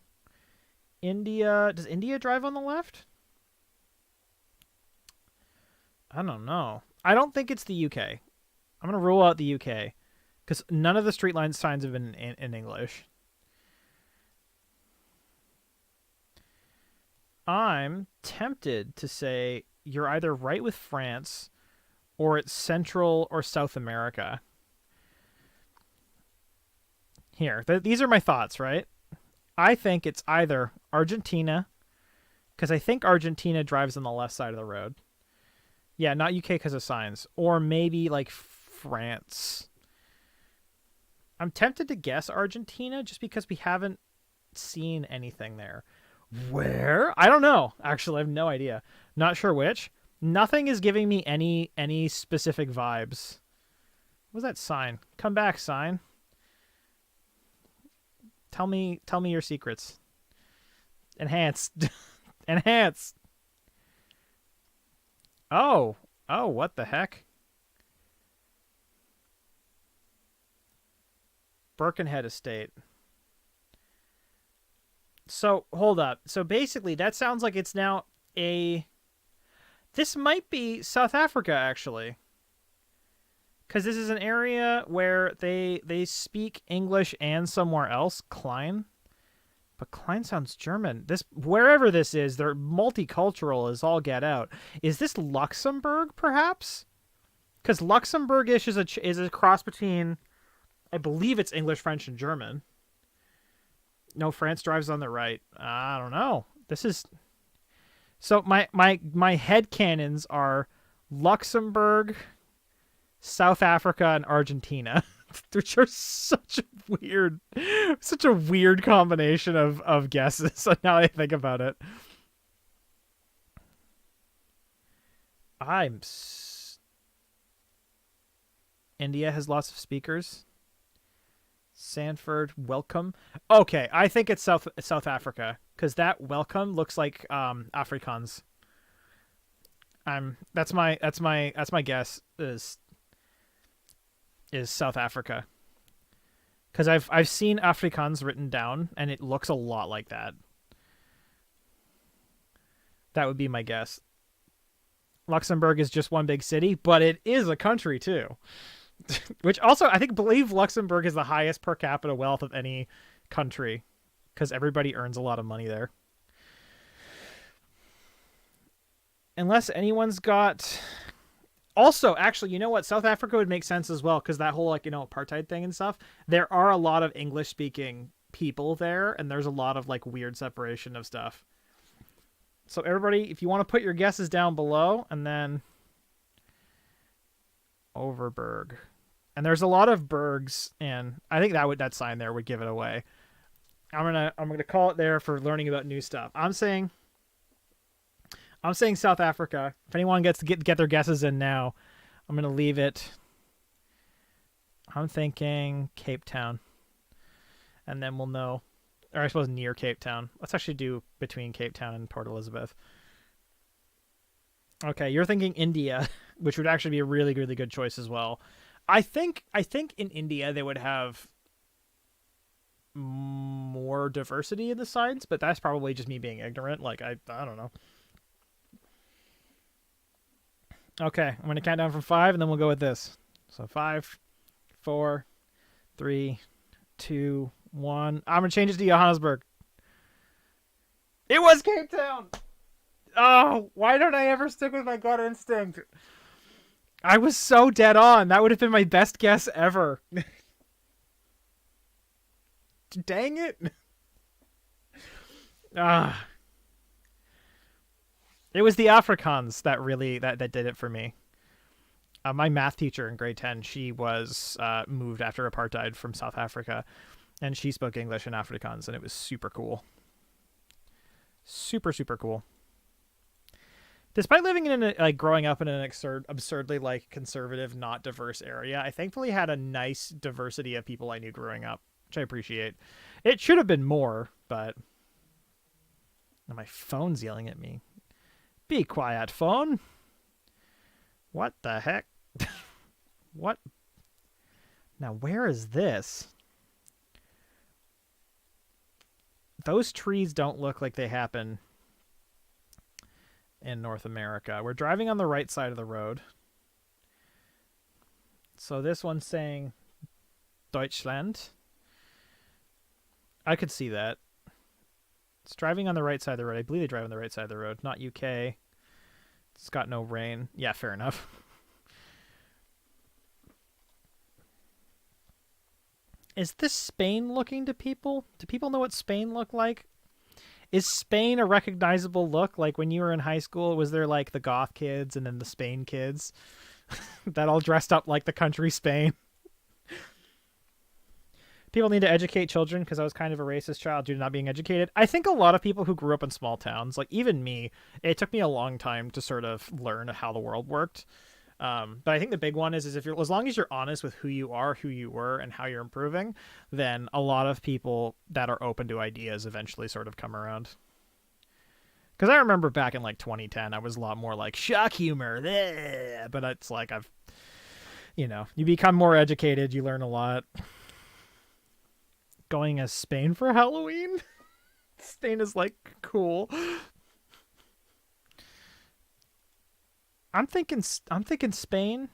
India. Does India drive on the left? I don't know. I don't think it's the UK. I'm going to rule out the UK. Because none of the street line signs have been in English. I'm tempted to say you're either right with France or it's Central or South America. Here, these are my thoughts, right? I think it's either Argentina, because I think Argentina drives on the left side of the road. Yeah, not UK because of signs. Or maybe like France. I'm tempted to guess Argentina just because we haven't seen anything there. Where? I don't know. Actually, I have no idea. Not sure which. Nothing is giving me any specific vibes. What was that sign? Come back, sign. Tell me your secrets. Enhance. Enhance. Oh. Oh, what the heck? Birkenhead Estate. So, hold up. So basically, that sounds like it's now a... This might be South Africa, actually. Because this is an area where they speak English and somewhere else. Klein. But Klein sounds German. This, wherever this is, they're multicultural as all get out. Is this Luxembourg, perhaps? Because Luxembourgish is a cross between, I believe it's English, French, and German. No, France drives on the right. I don't know. This is... So my headcanons are Luxembourg, South Africa, and Argentina, which are such a weird combination of guesses. So now I think about it, India has lots of speakers. Sanford, welcome. Okay, I think it's South Africa because that welcome looks like Afrikaans. That's my guess is South Africa. Because I've seen Afrikaans written down and it looks a lot like that. That would be my guess. Luxembourg is just one big city, but it is a country too. Which also, believe Luxembourg is the highest per capita wealth of any country because everybody earns a lot of money there. Unless anyone's got... Also, actually, you know what? South Africa would make sense as well because that whole, apartheid thing and stuff. There are a lot of English-speaking people there, and there's a lot of, weird separation of stuff. So everybody, if you want to put your guesses down below, and then... Overberg. And there's a lot of bergs, and I think that sign there would give it away. I'm gonna call it there for learning about new stuff. I'm saying South Africa. If anyone gets to get their guesses in now, I'm gonna leave it. I'm thinking Cape Town, and then we'll know, or I suppose near Cape Town. Let's actually do between Cape Town and Port Elizabeth. Okay, you're thinking India, which would actually be a really, really good choice as well. I think in India they would have more diversity in the signs, but that's probably just me being ignorant. I don't know. Okay, I'm gonna count down from 5, and then we'll go with this. So 5, 4, 3, 2, 1. I'm gonna change it to Johannesburg. It was Cape Town. Oh, why don't I ever stick with my gut instinct? I was so dead on. That would have been my best guess ever. Dang it. It was the Afrikaans that really that did it for me. My math teacher in grade 10, she was moved after apartheid from South Africa, and she spoke English and Afrikaans, and it was super cool. Super, super cool. Despite living in growing up in an absurdly conservative, not diverse area, I thankfully had a nice diversity of people I knew growing up, which I appreciate. It should have been more, but my phone's yelling at me. Be quiet, phone. What the heck? What? Now, where is this? Those trees don't look like they happen in North America. We're driving on the right side of the road. So this one's saying Deutschland. I could see that. It's driving on the right side of the road. I believe they drive on the right side of the road, not UK. It's got no rain. Yeah, fair enough. Is this Spain looking to people? Do people know what Spain looked like? Is Spain a recognizable look? Like when you were in high school, was there the goth kids and then the Spain kids that all dressed up like the country Spain? People need to educate children because I was kind of a racist child due to not being educated. I think a lot of people who grew up in small towns, even me, it took me a long time to sort of learn how the world worked. But I think the big one is if as long as you're honest with who you are, who you were, and how you're improving, then a lot of people that are open to ideas eventually sort of come around. Because I remember back in like 2010, I was a lot more like shock humor. Bleh. But it's like you become more educated. You learn a lot. Going as Spain for Halloween? Spain is like cool. I'm thinking Spain.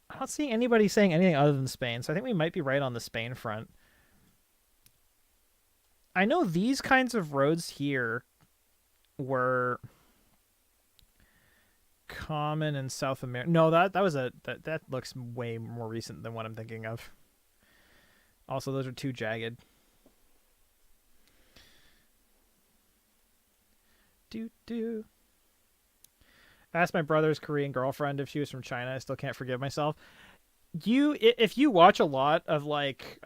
I don't see anybody saying anything other than Spain, so I think we might be right on the Spain front. I know these kinds of roads here were common in South America. No, that looks way more recent than what I'm thinking of. Also, those are too jagged. Do. I asked my brother's Korean girlfriend if she was from China. I still can't forgive myself. If you watch a lot of like,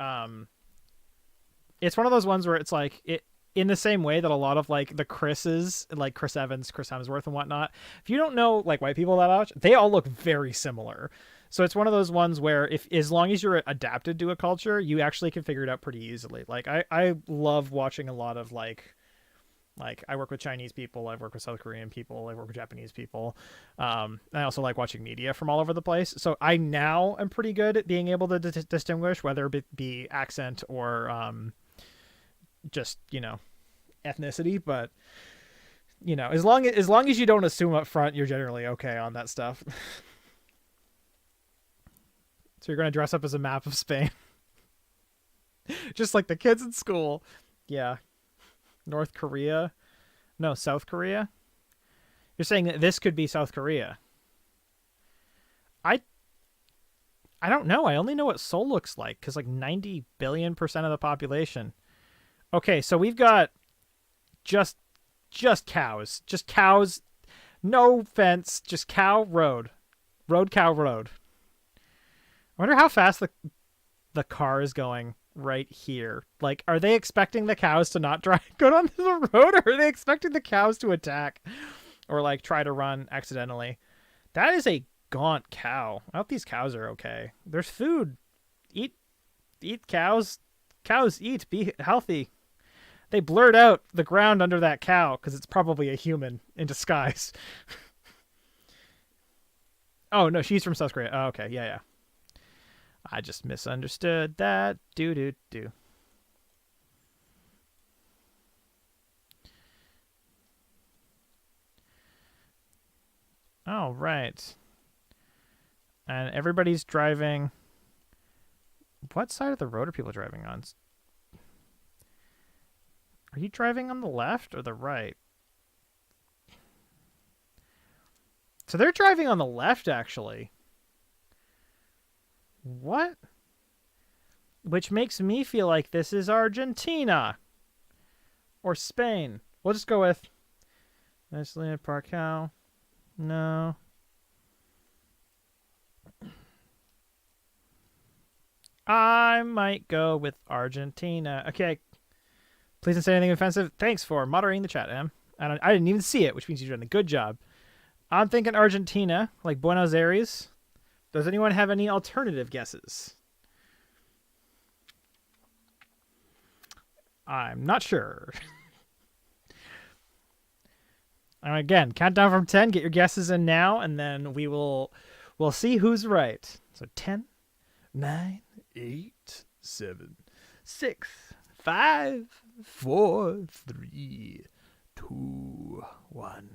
it's one of those ones where it's like in the same way that a lot of like the Chris's, like Chris Evans, Chris Hemsworth, and whatnot. If you don't know like white people that much, they all look very similar. So it's one of those ones where as long as you're adapted to a culture, you actually can figure it out pretty easily. Like I love watching a lot of like I work with Chinese people, I work with South Korean people, I work with Japanese people. I also like watching media from all over the place. So I now am pretty good at being able to distinguish whether it be accent or just, ethnicity. But, as long as you don't assume up front, you're generally okay on that stuff. So you're going to dress up as a map of Spain. Just like the kids in school. Yeah. North Korea? No, South Korea? You're saying that this could be South Korea. I don't know. I only know what Seoul looks like because like 90 billion% of the population. Okay, so we've got just cows. Just cows. No fence. Just cow road. Cow road. I wonder how fast the car is going right here. Like, are they expecting the cows to not go down the road, or are they expecting the cows to attack or like try to run accidentally? That is a gaunt cow. I hope these cows are okay. There's food. Eat cows. Cows eat. Be healthy. They blurred out the ground under that cow because it's probably a human in disguise. Oh no, she's from South Korea. Oh, okay, yeah. I just misunderstood that. Do. Oh, right. And everybody's driving. What side of the road are people driving on? Are you driving on the left or the right? So they're driving on the left, actually. What? Which makes me feel like this is Argentina. Or Spain. We'll just go with Nestle Parcal. No. I might go with Argentina. Okay. Please don't say anything offensive. Thanks for moderating the chat, Em. I didn't even see it, which means you're doing a good job. I'm thinking Argentina, like Buenos Aires. Does anyone have any alternative guesses? I'm not sure. And again, countdown from 10. Get your guesses in now, and then we'll see who's right. So 10, 9, 8, 7, 6, 5, 4, 3, 2, 1.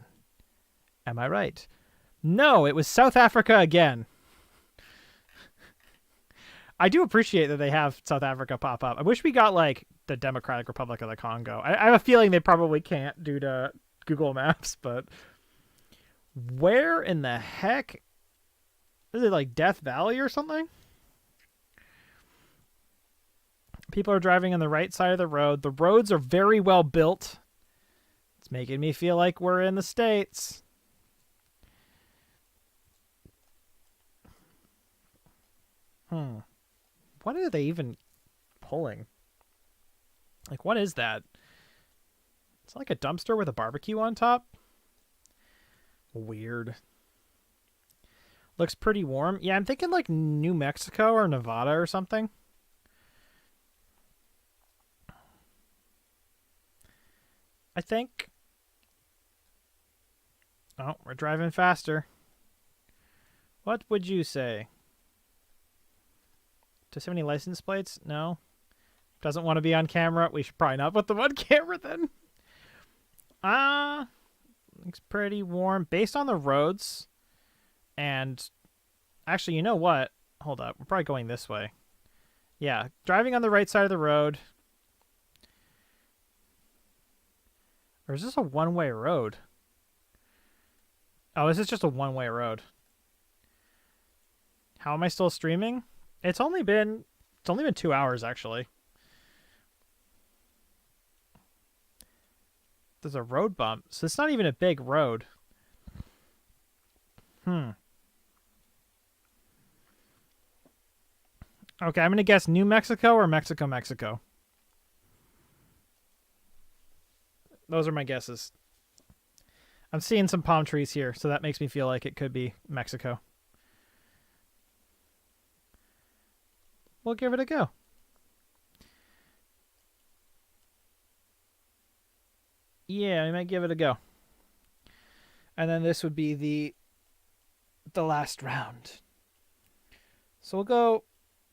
Am I right? No, it was South Africa again. I do appreciate that they have South Africa pop up. I wish we got like the Democratic Republic of the Congo. I have a feeling they probably can't due to Google Maps, but where in the heck is it, like Death Valley or something? People are driving on the right side of the road. The roads are very well built. It's making me feel like we're in the States. What are they even pulling? Like, what is that? It's like a dumpster with a barbecue on top. Weird. Looks pretty warm. Yeah, I'm thinking like New Mexico or Nevada or something. I think Oh, we're driving faster. What would you say? Does he have any license plates? No. Doesn't want to be on camera. We should probably not put them on camera then. Looks pretty warm. Based on the roads. And actually, you know what? Hold up. We're probably going this way. Yeah, driving on the right side of the road. Or is this a one-way road? Oh, this is just a one-way road. How am I still streaming? It's only been 2 hours actually. There's a road bump, so it's not even a big road. Okay, I'm gonna guess New Mexico or Mexico, Mexico. Those are my guesses. I'm seeing some palm trees here, so that makes me feel like it could be Mexico. We'll give it a go. Yeah, I might give it a go. And then this would be the last round. So we'll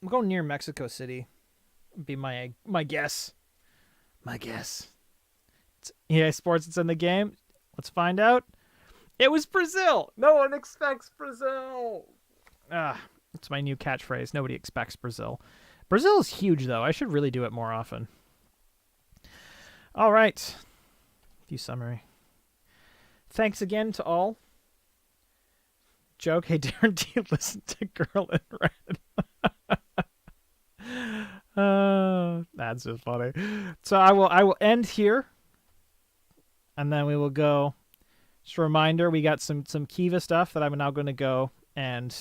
go near Mexico City. Be my guess. My guess. It's EA Sports, it's in the game. Let's find out. It was Brazil. No one expects Brazil. It's my new catchphrase. Nobody expects Brazil. Brazil is huge, though. I should really do it more often. All right. View summary. Thanks again to all. Joke, hey Darren, do you listen to Girl in Red? That's just funny. So I will end here. And then we will go. Just a reminder, we got some Kiva stuff that I'm now going to go and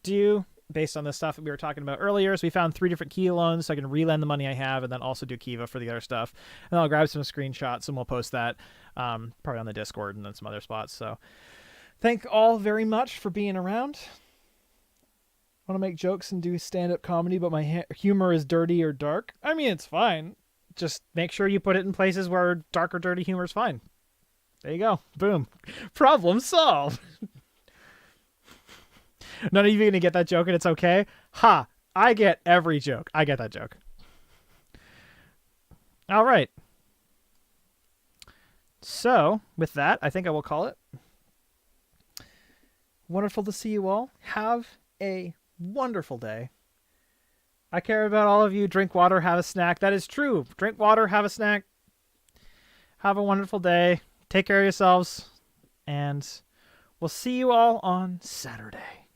do based on the stuff that we were talking about earlier. So we found 3 different Kiva loans, so I can relend the money I have and then also do Kiva for the other stuff. And I'll grab some screenshots and we'll post that probably on the Discord and then some other spots. So thank all very much for being around. I want to make jokes and do stand-up comedy, but my humor is dirty or dark. I mean, it's fine. Just make sure you put it in places where dark or dirty humor is fine. There you go. Boom. Problem solved. None of you are going to get that joke and it's okay. Ha! I get every joke. I get that joke. All right. So, with that, I think I will call it. Wonderful to see you all. Have a wonderful day. I care about all of you. Drink water, have a snack. That is true. Drink water, have a snack. Have a wonderful day. Take care of yourselves. And we'll see you all on Saturday.